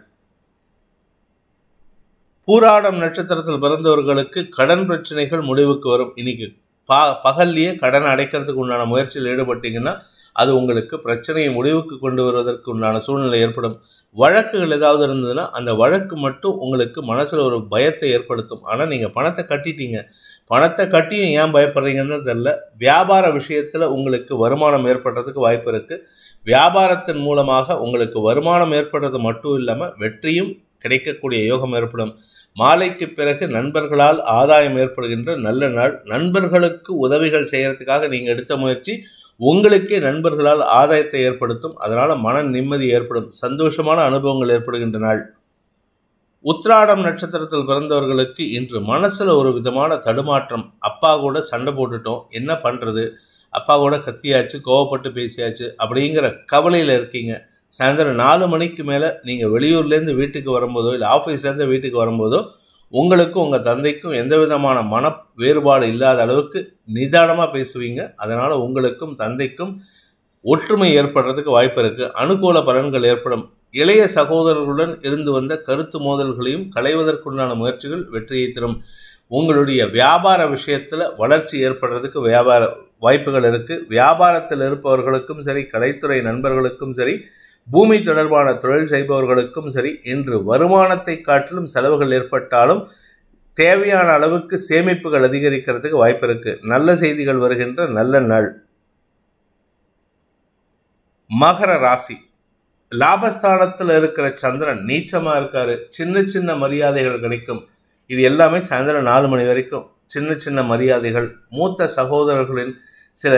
பூராடம் நட்சத்திரத்தில் பிறந்தவர்களுக்கு கடன் பிரச்சனைகள் முடிவுக்கு வரும். இன்னைக்கு பகல்லையே கடன் அடைக்கிறதுக்கு உண்டான முயற்சியில் ஈடுபட்டீங்கன்னா அது உங்களுக்கு பிரச்சனையை முடிவுக்கு கொண்டு வருவதற்கு உண்டான சூழ்நிலை ஏற்படும். வழக்குகள் ஏதாவது இருந்ததுன்னா அந்த வழக்கு மட்டும் உங்களுக்கு மனசில் ஒரு பயத்தை ஏற்படுத்தும். ஆனால் நீங்கள் பணத்தை கட்டிட்டீங்க, பணத்தை கட்டியும் ஏன் பயப்படுறீங்கன்னு தெரில. வியாபார விஷயத்தில் உங்களுக்கு வருமானம் ஏற்படுறதுக்கு வாய்ப்பு இருக்குது. வியாபாரத்தின் மூலமாக உங்களுக்கு வருமானம் ஏற்படுறது மட்டும் இல்லாமல் வெற்றியும் கிடைக்கக்கூடிய யோகம் ஏற்படும். மாலைக்கு பிறகு நண்பர்களால் ஆதாயம் ஏற்படுகின்ற நல்ல நாள். நண்பர்களுக்கு உதவிகள் செய்கிறதுக்காக நீங்கள் எடுத்த முயற்சி உங்களுக்கே நண்பர்களால் ஆதாயத்தை ஏற்படுத்தும். அதனால் மன நிம்மதி ஏற்படும். சந்தோஷமான அனுபவங்கள் ஏற்படுகின்ற நாள். உத்திராடம் நட்சத்திரத்தில் பிறந்தவர்களுக்கு இன்று மனசில் ஒரு விதமான தடுமாற்றம். அப்பா கூட சண்டை போட்டுட்டோம், என்ன பண்ணுறது, அப்பா கூட கத்தியாச்சு, கோவப்பட்டு பேசியாச்சு அப்படிங்கிற கவலையில் இருக்கீங்க. சாயந்தரம் 4 மணிக்கு மேலே நீங்கள் வெளியூர்லேருந்து வீட்டுக்கு வரும்போதோ இல்லை ஆஃபீஸ்லேருந்து வீட்டுக்கு வரும்போதோ உங்களுக்கும் உங்கள் தந்தைக்கும் எந்த விதமான மன வேறுபாடு இல்லாத அளவுக்கு நிதானமாக பேசுவீங்க. அதனால் உங்களுக்கும் தந்தைக்கும் ஒற்றுமை ஏற்படுறதுக்கு வாய்ப்பு இருக்குது. அனுகூல பலன்கள் ஏற்படும். இளைய சகோதரர்களுடன் இருந்து வந்த கருத்து மோதல்களையும் களைவதற்குண்டான முயற்சிகள் வெற்றியை தரும். உங்களுடைய வியாபார விஷயத்தில் வளர்ச்சி ஏற்படுறதுக்கு வியாபார வாய்ப்புகள் இருக்குது. வியாபாரத்தில் இருப்பவர்களுக்கும் சரி, கலைத்துறை நண்பர்களுக்கும் சரி, பூமி தொடர்பான தொழில் செய்பவர்களுக்கும் சரி, இன்று வருமானத்தை காட்டிலும் செலவுகள் ஏற்பட்டாலும் தேவையான அளவுக்கு சேமிப்புகள் அதிகரிக்கிறதுக்கு வாய்ப்பு இருக்கு. நல்ல செய்திகள் வருகின்ற நல்ல நாள். மகர ராசி. லாபஸ்தானத்தில் இருக்கிற சந்திரன் நீச்சமா இருக்காரு. சின்ன சின்ன மரியாதைகள் கிடைக்கும். இது எல்லாமே சாயந்தரம் 4 மணி வரைக்கும் சின்ன சின்ன மரியாதைகள். மூத்த சகோதரர்களின் சில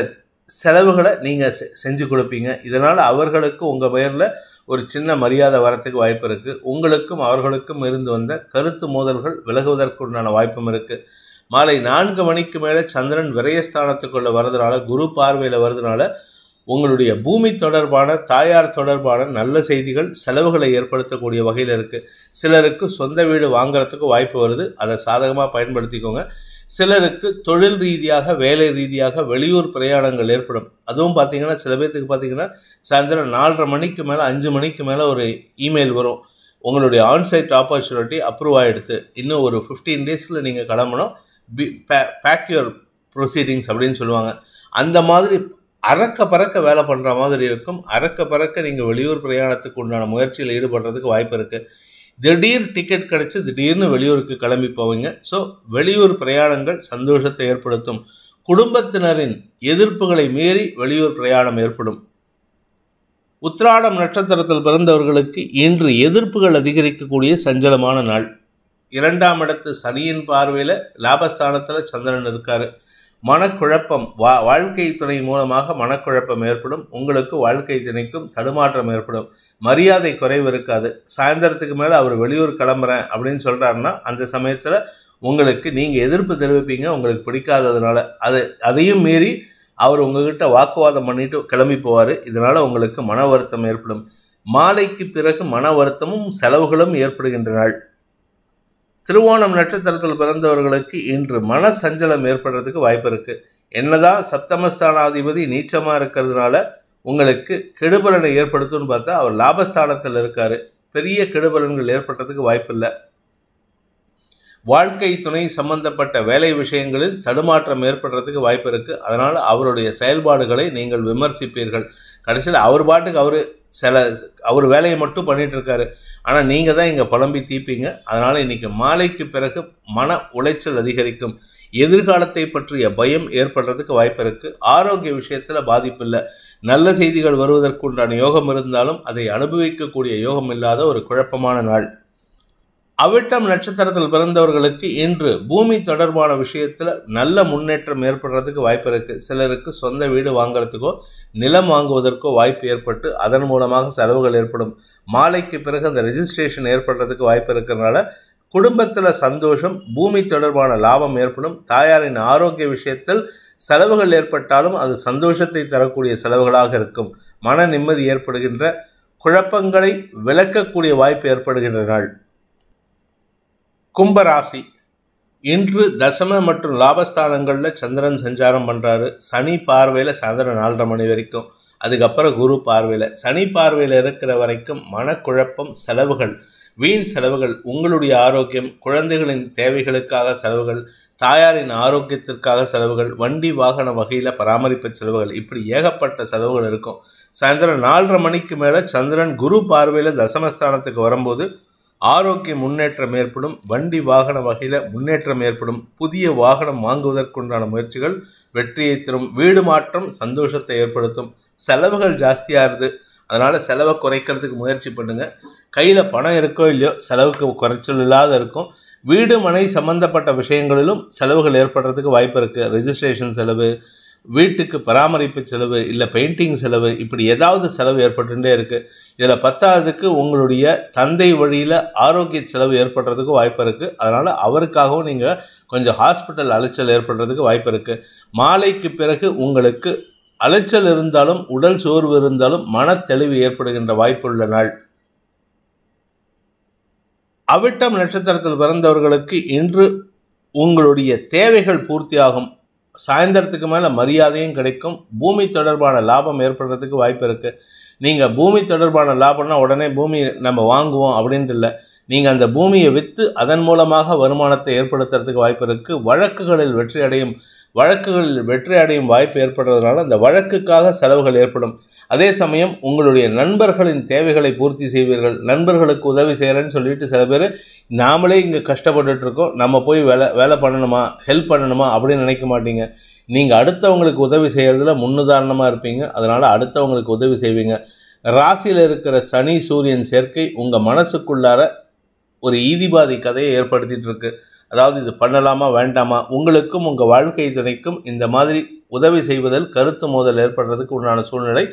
செலவுகளை நீங்கள் செஞ்சு கொடுப்பீங்க. இதனால் அவர்களுக்கு உங்கள் பெயரில் ஒரு சின்ன மரியாதை வரத்துக்கு வாய்ப்பு இருக்குது. உங்களுக்கும் அவர்களுக்கும் இருந்து வந்த கருத்து மோதல்கள் விலகுவதற்குண்டான வாய்ப்பும் இருக்குது. மாலை 4 மணிக்கு மேலே சந்திரன் விரயஸ்தானத்துக்குள்ளே வரதுனால, குரு பார்வையில் வரதுனால உங்களுடைய பூமி தொடர்பான, தாயார் தொடர்பான நல்ல செய்திகள் செலவுகளை ஏற்படுத்தக்கூடிய வகையில் இருக்குது. சிலருக்கு சொந்த வீடு வாங்குறதுக்கு வாய்ப்பு வருது. அதை சாதகமாக பயன்படுத்திக்கோங்க. சிலருக்கு தொழில் ரீதியாக, வேலை ரீதியாக வெளியூர் பிரயாணங்கள் ஏற்படும். அதுவும் பார்த்தீங்கன்னா சில பேர்த்துக்கு பார்த்தீங்கன்னா சாயந்தரம் 4:30 மணிக்கு மேலே 5 மணிக்கு மேலே ஒரு இமெயில் வரும், உங்களுடைய ஆன்சைட் ஆப்பர்ச்சுனிட்டி அப்ரூவ் ஆகிடுது, இன்னும் ஒரு 15 டேஸில் நீங்கள் கிளம்பணும், பேக் யுவர் ப்ரொசீடிங்ஸ் அப்படின்னு சொல்லுவாங்க. அந்த மாதிரி அறக்க பறக்க வேலை பண்ணுற மாதிரி இருக்கும். அறக்க பறக்க நீங்கள் வெளியூர் பிரயாணத்துக்கு உண்டான முயற்சியில் ஈடுபடுறதுக்கு வாய்ப்பு இருக்குது. திடீர் டிக்கெட் கிடச்சி திடீர்னு வெளியூருக்கு கிளம்பி போவீங்க. ஸோ வெளியூர் பிரயாணங்கள் சந்தோஷத்தை ஏற்படுத்தும். குடும்பத்தினரின் எதிர்ப்புகளை மீறி வெளியூர் பிரயாணம் ஏற்படும். உத்திராடம் நட்சத்திரத்தில் பிறந்தவர்களுக்கு இன்று எதிர்ப்புகள் அதிகரிக்கக்கூடிய சஞ்சலமான நாள். 2ஆம் இடத்து சனியின் பார்வையில் லாபஸ்தானத்தில் சந்திரன் இருக்காரு. மனக்குழப்பம், வாழ்க்கை துணை மூலமாக மனக்குழப்பம் ஏற்படும். உங்களுக்கு வாழ்க்கை துணைக்கும் தடுமாற்றம் ஏற்படும். மரியாதை குறைவு இருக்காது. சாயந்தரத்துக்கு மேலே அவர் வெளியூர் கிளம்புறேன் அப்படின்னு சொல்கிறாருன்னா அந்த சமயத்தில் உங்களுக்கு நீங்கள் எதிர்ப்பு தெரிவிப்பீங்க, உங்களுக்கு பிடிக்காததுனால. அதையும் மீறி அவர் உங்ககிட்ட வாக்குவாதம் பண்ணிட்டு கிளம்பி போவார். இதனால் உங்களுக்கு மன வருத்தம் ஏற்படும். மாலைக்கு பிறகு மன வருத்தமும் செலவுகளும் ஏற்படுகின்ற நாள். திருவோணம் நட்சத்திரத்தில் பிறந்தவர்களுக்கு இன்று மன சஞ்சலம் ஏற்படுறதுக்கு வாய்ப்பு இருக்குது. என்னதான் சப்தமஸ்தானாதிபதி நீச்சமாக இருக்கிறதுனால உங்களுக்கு கெடுபலனை ஏற்படுத்தும்னு பார்த்தா அவர் லாபஸ்தானத்தில் இருக்காரு. பெரிய கெடுபலன்கள் ஏற்படுறதுக்கு வாய்ப்பு இல்லை. வாழ்க்கை துணை சம்பந்தப்பட்ட வேலை விஷயங்களில் தடுமாற்றம் ஏற்படுறதுக்கு வாய்ப்பு இருக்குது. அதனால் அவருடைய செயல்பாடுகளை நீங்கள் விமர்சிப்பீர்கள். கடைசியில் அவர் பாட்டுக்கு அவர் வேலையை மட்டும் பண்ணிட்டு இருக்காரு. ஆனால் நீங்கள் தான் இங்கே புலம்பி தீப்பீங்க. அதனால் இன்றைக்கி மாலைக்கு பிறகு மன உளைச்சல் அதிகரிக்கும். எதிர்காலத்தை பற்றிய பயம் ஏற்படுறதுக்கு வாய்ப்பு இருக்குது. ஆரோக்கிய விஷயத்தில் பாதிப்பு இல்லை. நல்ல செய்திகள் வருவதற்குண்டான யோகம் இருந்தாலும் அதை அனுபவிக்கக்கூடிய யோகம் இல்லாத ஒரு குழப்பமான நாள். அவிட்டம் நட்சத்திரத்தில் பிறந்தவர்களுக்கு இன்று பூமி தொடர்பான விஷயத்தில் நல்ல முன்னேற்றம் ஏற்படுறதுக்கு வாய்ப்பு இருக்குது. சிலருக்கு சொந்த வீடு வாங்குறதுக்கோ நிலம் வாங்குவதற்கோ வாய்ப்பு ஏற்பட்டு அதன் மூலமாக செலவுகள் ஏற்படும். மாலைக்கு பிறகு அந்த ரெஜிஸ்ட்ரேஷன் ஏற்படுறதுக்கு வாய்ப்பு இருக்கிறதுனால குடும்பத்தில் சந்தோஷம், பூமி தொடர்பான லாபம் ஏற்படும். தாயாரின் ஆரோக்கிய விஷயத்தில் செலவுகள் ஏற்பட்டாலும் அது சந்தோஷத்தை தரக்கூடிய செலவுகளாக இருக்கும். மன நிம்மதி ஏற்படுகின்ற, குழப்பங்களை விளக்கக்கூடிய வாய்ப்பு ஏற்படுகின்ற நாள். கும்பராசி. இன்று தசம மற்றும் லாபஸ்தானங்களில் சந்திரன் சஞ்சாரம் பண்ணுறாரு. சனி பார்வையில் சாயந்தரம் 4:30 மணி வரைக்கும், அதுக்கப்புறம் குரு பார்வையில். சனி பார்வையில் இருக்கிற வரைக்கும் மனக்குழப்பம், செலவுகள், வீண் செலவுகள், உங்களுடைய ஆரோக்கியம், குழந்தைகளின் தேவைகளுக்காக செலவுகள், தாயாரின் ஆரோக்கியத்திற்காக செலவுகள், வண்டி வாகன வகையில் பராமரிப்பு செலவுகள், இப்படி ஏகப்பட்ட செலவுகள் இருக்கும். சாயந்தரம் 4:30 மணிக்கு மேலே சந்திரன் குரு பார்வையில் தசமஸ்தானத்துக்கு வரும்போது ஆரோக்கிய முன்னேற்றம் ஏற்படும். வண்டி வாகன வகையில் முன்னேற்றம் ஏற்படும். புதிய வாகனம் வாங்குவதற்குண்டான முயற்சிகள் வெற்றியை தரும். வீடு மாற்றம் சந்தோஷத்தை ஏற்படுத்தும். செலவுகள் ஜாஸ்தியாகுது, அதனால் செலவை குறைக்கிறதுக்கு முயற்சி பண்ணுங்கள். கையில் பணம் இருக்கோ இல்லையோ செலவுக்கு குறைச்சல் இல்லாத இருக்கும். வீடு மனை சம்பந்தப்பட்ட விஷயங்களிலும் செலவுகள் ஏற்படுறதுக்கு வாய்ப்பு இருக்குது. ரெஜிஸ்ட்ரேஷன் செலவு, வீட்டுக்கு பராமரிப்பு செலவு, இல்லை பெயிண்டிங் செலவு, இப்படி ஏதாவது செலவு ஏற்பட்டுட்டே இருக்குது. இதில் 10ஆவதுக்கு உங்களுடைய தந்தை வழியில் ஆரோக்கிய செலவு ஏற்படுறதுக்கு வாய்ப்பு இருக்குது. அதனால் அவருக்காகவும் நீங்கள் கொஞ்சம் ஹாஸ்பிட்டல் அலைச்சல் ஏற்படுறதுக்கு வாய்ப்பு இருக்குது. மாலைக்கு பிறகு உங்களுக்கு அலைச்சல் இருந்தாலும், உடல் சோர்வு இருந்தாலும் மன தெளிவு ஏற்படுகின்ற வாய்ப்புள்ள நாள். அவிட்டம் நட்சத்திரத்தில் பிறந்தவர்களுக்கு இன்று உங்களுடைய தேவைகள் பூர்த்தியாகும். சாயந்தரத்துக்கு மேலே மரியாதையும் கிடைக்கும். பூமி தொடர்பான லாபம் ஏற்படுறதுக்கு வாய்ப்பு இருக்குது. நீங்கள் பூமி தொடர்பான லாபம்னா உடனே பூமி நம்ம வாங்குவோம் அப்படின்ட்டு இல்லை. நீங்கள் அந்த பூமியை விற்று அதன் மூலமாக வருமானத்தை ஏற்படுத்துறதுக்கு வாய்ப்பு இருக்குது. வழக்குகளில் வெற்றி அடையும் வாய்ப்பு ஏற்படுறதுனால அந்த வழக்குக்காக செலவுகள் ஏற்படும். அதே சமயம் உங்களுடைய நண்பர்களின் தேவைகளை பூர்த்தி செய்வீர்கள். நண்பர்களுக்கு உதவி செய்கிறேன்னு சொல்லிட்டு சில பேர் நாமளே இங்கே கஷ்டப்பட்டுட்டு இருக்கோம், நம்ம போய் வேலை பண்ணணுமா, ஹெல்ப் பண்ணணுமா அப்படின்னு நினைக்க மாட்டீங்க. நீங்கள் அடுத்தவங்களுக்கு உதவி செய்கிறதுல முன்னுதாரணமாக இருப்பீங்க. அதனால் அடுத்தவங்களுக்கு உதவி செய்வீங்க. ராசியில் இருக்கிற சனி சூரியன் சேர்க்கை உங்கள் மனசுக்குள்ளார ஒரு ஈதிபாதி கதையை ஏற்படுத்திகிட்டு இருக்கு. அதாவது இது பண்ணலாமா வேண்டாமா, உங்களுக்கும் உங்கள் வாழ்க்கை துணைக்கும் இந்த மாதிரி உதவி செய்வதில் கருத்து மோதல் ஏற்படுறதுக்கு உண்டான சூழ்நிலை.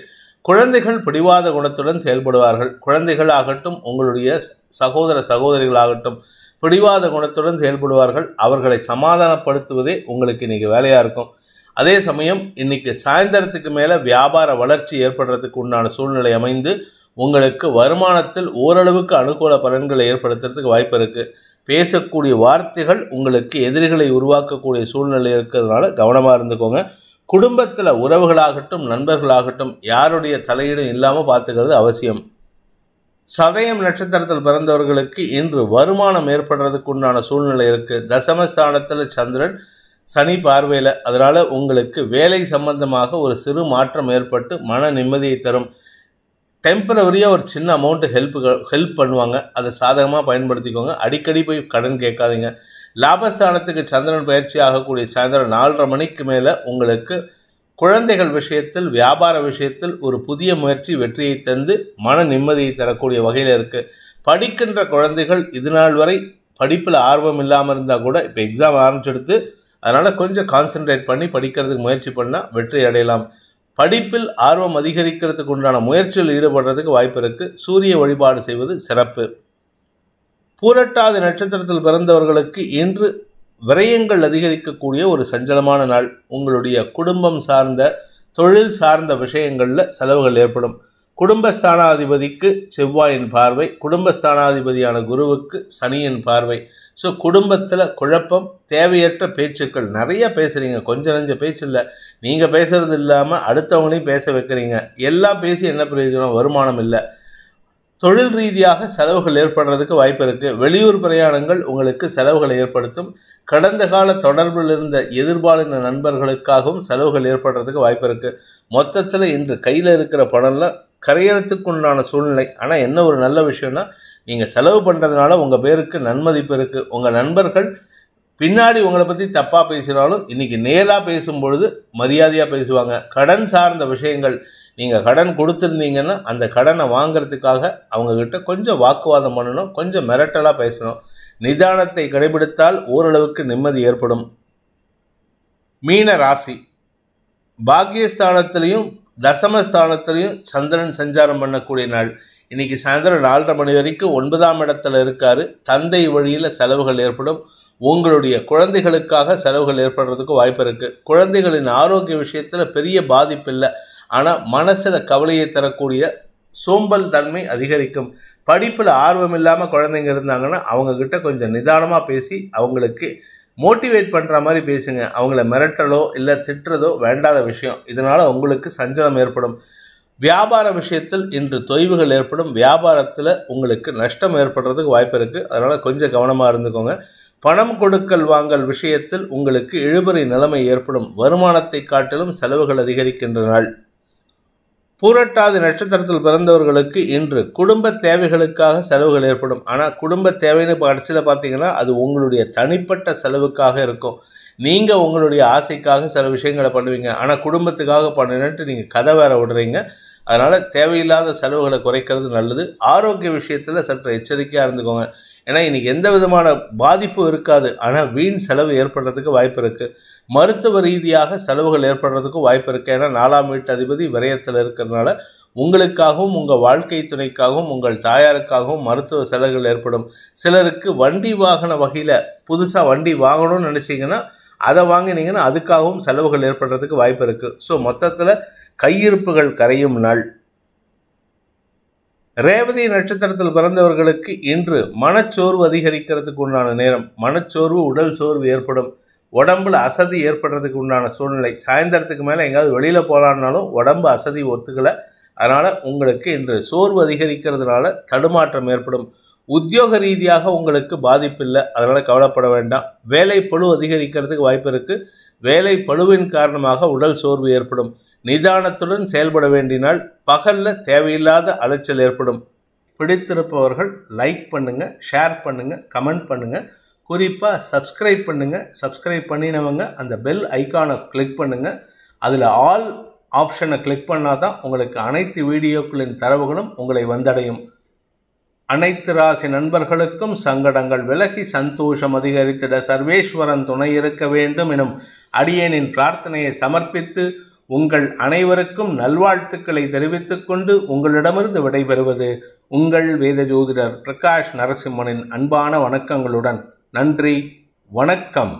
குழந்தைகள் பிடிவாத குணத்துடன் செயல்படுவார்கள். குழந்தைகள் ஆகட்டும், உங்களுடைய சகோதர சகோதரிகளாகட்டும் பிடிவாத குணத்துடன் செயல்படுவார்கள். அவர்களை சமாதானப்படுத்துவதே உங்களுக்கு இன்றைக்கி வேலையாக இருக்கும். அதே சமயம் இன்றைக்கி சாயந்தரத்துக்கு மேலே வியாபார வளர்ச்சி ஏற்படுறதுக்கு உண்டான சூழ்நிலை அமைந்து உங்களுக்கு வருமானத்தில் ஓரளவுக்கு அனுகூல பலன்களை ஏற்படுத்துறதுக்கு வாய்ப்பு இருக்குது. பேசக்கூடிய வார்த்தைகள் உங்களுக்கு எதிரிகளை உருவாக்கக்கூடிய சூழ்நிலை இருக்கிறதுனால கவனமாக இருந்துக்கோங்க. குடும்பத்தில் உறவுகளாகட்டும், நண்பர்களாகட்டும் யாருடைய தலையீடும் இல்லாமல் பார்த்துக்கிறது அவசியம். சதயம் நட்சத்திரத்தில் பிறந்தவர்களுக்கு இன்று வருமானம் ஏற்படுறதுக்கு உண்டான சூழ்நிலை இருக்குது. தசமஸ்தானத்தில் சந்திரன் சனி பார்வையில், அதனால் உங்களுக்கு வேலை சம்பந்தமாக ஒரு சிறு மாற்றம் ஏற்பட்டு மன நிம்மதியை தரும். டெம்பரவரியாக ஒரு சின்ன அமௌண்ட்டு ஹெல்ப் பண்ணுவாங்க, அதை சாதகமாக பயன்படுத்திக்கோங்க. அடிக்கடி போய் கடன் கேட்காதீங்க. லாபஸ்தானத்துக்கு சந்திரன் பயிற்சி ஆகக்கூடிய சாயந்தரம் 4:30 மணிக்கு மேலே உங்களுக்கு குழந்தைகள் விஷயத்தில், வியாபார விஷயத்தில் ஒரு புதிய முயற்சி வெற்றியை தந்து மன நிம்மதியை தரக்கூடிய வகையில் இருக்குது. படிக்கின்ற குழந்தைகள் இது நாள் வரை படிப்பில் ஆர்வம் இல்லாமல் இருந்தால் கூட இப்போ எக்ஸாம் ஆரம்பிச்செடுத்து அதனால் கொஞ்சம் கான்சென்ட்ரேட் பண்ணி படிக்கிறதுக்கு முயற்சி பண்ணால் வெற்றி அடையலாம். படிப்பில் ஆர்வம் அதிகரிக்கிறதுக்கு உண்டான முயற்சியில் ஈடுபடுறதுக்கு வாய்ப்பு இருக்குது. சூரிய வழிபாடு செய்வது சிறப்பு. பூரட்டாதி நட்சத்திரத்தில் பிறந்தவர்களுக்கு இன்று விரயங்கள் அதிகரிக்கக்கூடிய ஒரு சஞ்சலமான நாள். உங்களுடைய குடும்பம் சார்ந்த, தொழில் சார்ந்த விஷயங்களில் செலவுகள் ஏற்படும். குடும்பஸ்தானாதிபதிக்கு செவ்வாயின் பார்வை, குடும்பஸ்தானாதிபதியான குருவுக்கு சனியின் பார்வை. ஸோ குடும்பத்தில் குழப்பம், தேவையற்ற பேச்சுக்கள், நிறைய பேசுகிறீங்க, கொஞ்சம் நஞ்ச பேச்சு இல்லை. நீங்கள் பேசுகிறது இல்லாமல் அடுத்தவங்களையும் பேச வைக்கிறீங்க. எல்லாம் பேசி என்ன பிரயோஜனம், வருமானம் இல்லை. தொழில் ரீதியாக செலவுகள் ஏற்படுறதுக்கு வாய்ப்பு இருக்குது. வெளியூர் பிரயாணங்கள் உங்களுக்கு செலவுகளை ஏற்படுத்தும். கடந்த கால தொடர்பில் இருந்த எதிர்பாலின நண்பர்களுக்காகவும் செலவுகள் ஏற்படுறதுக்கு வாய்ப்பு இருக்குது. மொத்தத்தில் இன்று கையில் இருக்கிற பணம்லாம் கரையறதுக்குண்டான சூழ்நிலை. ஆனால் என்ன ஒரு நல்ல விஷயம்னா, நீங்கள் செலவு பண்ணுறதுனால உங்கள் பேருக்கு நன்மதிப்பு இருக்குது. உங்கள் நண்பர்கள் பின்னாடி உங்களை பற்றி தப்பாக பேசினாலும் இன்றைக்கி நேராக பேசும்பொழுது மரியாதையாக பேசுவாங்க. கடன் சார்ந்த விஷயங்கள், நீங்கள் கடன் கொடுத்துருந்தீங்கன்னா அந்த கடனை வாங்கிறதுக்காக அவங்கக்கிட்ட கொஞ்சம் வாக்குவாதம் பண்ணணும், கொஞ்சம் மிரட்டலாக பேசணும். நிதானத்தை கடைபிடித்தால் ஓரளவுக்கு நிம்மதி ஏற்படும். மீன ராசி, பாக்கியஸ்தானத்திலையும் தசமஸ்தானத்திலையும் சந்திரன் சஞ்சாரம் பண்ணக்கூடிய நாள். இன்றைக்கி சாயந்தரம் 4:30 மணி வரைக்கும் 9ஆம் இடத்துல இருக்கார். தந்தை வழியில் செலவுகள் ஏற்படும். உங்களுடைய குழந்தைகளுக்காக செலவுகள் ஏற்படுறதுக்கு வாய்ப்பு இருக்குது. குழந்தைகளின் ஆரோக்கிய விஷயத்தில் பெரிய பாதிப்பு இல்லை, ஆனால் மனசில் கவலையை தரக்கூடிய சோம்பல் தன்மை அதிகரிக்கும். படிப்பில் ஆர்வம் இல்லாமல் குழந்தைங்க இருந்தாங்கன்னா அவங்கக்கிட்ட கொஞ்சம் நிதானமாக பேசி அவங்களுக்கு மோட்டிவேட் பண்ணுற மாதிரி பேசுங்க. அவங்கள மிரட்டலோ இல்லை திட்டுறதோ வேண்டாத விஷயம். இதனால் உங்களுக்கு சஞ்சலம் ஏற்படும். வியாபார விஷயத்தில் இன்று தொய்வுகள் ஏற்படும். வியாபாரத்தில் உங்களுக்கு நஷ்டம் ஏற்படுறதுக்கு வாய்ப்பு இருக்குது. அதனால் கொஞ்சம் கவனமாக இருந்துக்கோங்க. பணம் கொடுக்கல் வாங்கல் விஷயத்தில் உங்களுக்கு இழுபறி நிலைமை ஏற்படும். வருமானத்தை காட்டிலும் செலவுகள் அதிகரிக்கின்ற நாள். பூரட்டாதி நட்சத்திரத்தில் பிறந்தவர்களுக்கு இன்று குடும்ப தேவைகளுக்காக செலவுகள் ஏற்படும். ஆனால் குடும்ப தேவைன்னு கடைசியில் பார்த்தீங்கன்னா அது உங்களுடைய தனிப்பட்ட செலவுக்காக இருக்கும். நீங்கள் உங்களுடைய ஆசைக்காக சில விஷயங்களை பண்ணுவீங்க, ஆனால் குடும்பத்துக்காக பண்ணிட்டு நீங்கள் கதை வேற விடுறீங்க. அதனால் தேவையில்லாத செலவுகளை குறைக்கிறது நல்லது. ஆரோக்கிய விஷயத்தில் சற்று எச்சரிக்கையாக இருந்துக்கோங்க. ஏன்னா இன்றைக்கி எந்த விதமான பாதிப்பும் இருக்காது, ஆனால் வீண் செலவு ஏற்படுறதுக்கு வாய்ப்பு இருக்குது. மருத்துவ ரீதியாக செலவுகள் ஏற்படுறதுக்கும் வாய்ப்பு இருக்குது. ஏன்னா 4ஆம் வீட்டு அதிபதி விரயத்தில் இருக்கிறதுனால உங்களுக்காகவும் உங்கள் வாழ்க்கை துணைக்காகவும் உங்கள் தாயாருக்காகவும் மருத்துவ செலவுகள் ஏற்படும். சிலருக்கு வண்டி வாகன வகையில் புதுசாக வண்டி வாங்கணும்னு நினச்சிங்கன்னா அதை வாங்கினீங்கன்னா அதுக்காகவும் செலவுகள் ஏற்படுறதுக்கு வாய்ப்பு இருக்குது. ஸோ மொத்தத்தில் கையிருப்புகள் கரையும் நாள். ரேவதி நட்சத்திரத்தில் பிறந்தவர்களுக்கு இன்று மனச்சோர்வு அதிகரிக்கிறதுக்கு உண்டான நேரம். மனச்சோர்வு, உடல் சோர்வு ஏற்படும். உடம்புல அசதி ஏற்படுறதுக்கு உண்டான சூழ்நிலை. சாயந்தரத்துக்கு மேலே எங்கேயாவது வெளியில் போகலான்னாலும் உடம்பு அசதி ஒத்துக்கலை. அதனால் உங்களுக்கு இன்று சோர்வு அதிகரிக்கிறதுனால தடுமாற்றம் ஏற்படும். உத்தியோக ரீதியாக உங்களுக்கு பாதிப்பு இல்லை, அதனால் கவலைப்பட வேண்டாம். வேலை பளு அதிகரிக்கிறதுக்கு வாய்ப்பு இருக்குது. வேலை பளுவின் காரணமாக உடல் சோர்வு ஏற்படும். நிதானத்துடன் செயல்பட வேண்டினால் பகலில் தேவையில்லாத அலைச்சல் ஏற்படும். பிடித்திருப்பவர்கள் லைக் பண்ணுங்கள், ஷேர் பண்ணுங்கள், கமெண்ட் பண்ணுங்கள். குறிப்பாக சப்ஸ்கிரைப் பண்ணுங்கள். சப்ஸ்கிரைப் பண்ணினவங்க அந்த பெல் ஐக்கானை கிளிக் பண்ணுங்கள். அதில் ஆல் ஆப்ஷனை கிளிக் பண்ணால் தான் உங்களுக்கு அனைத்து வீடியோக்களின் தரவுகளும் உங்களை வந்தடையும். அனைத்து ராசி நண்பர்களுக்கும் சங்கடங்கள் விலகி சந்தோஷம் அதிகரித்திட சர்வேஸ்வரன் துணை இருக்க வேண்டும் எனும் அடியேனின் பிரார்த்தனையை சமர்ப்பித்து உங்கள் அனைவருக்கும் நல்வாழ்த்துக்களை தெரிவித்துக் கொண்டு உங்களிடமிருந்து விடைபெறுவது உங்கள் வேத ஜோதிடர் பிரகாஷ் நரசிம்மனின் அன்பான வணக்கங்களுடன். நன்றி, வணக்கம்.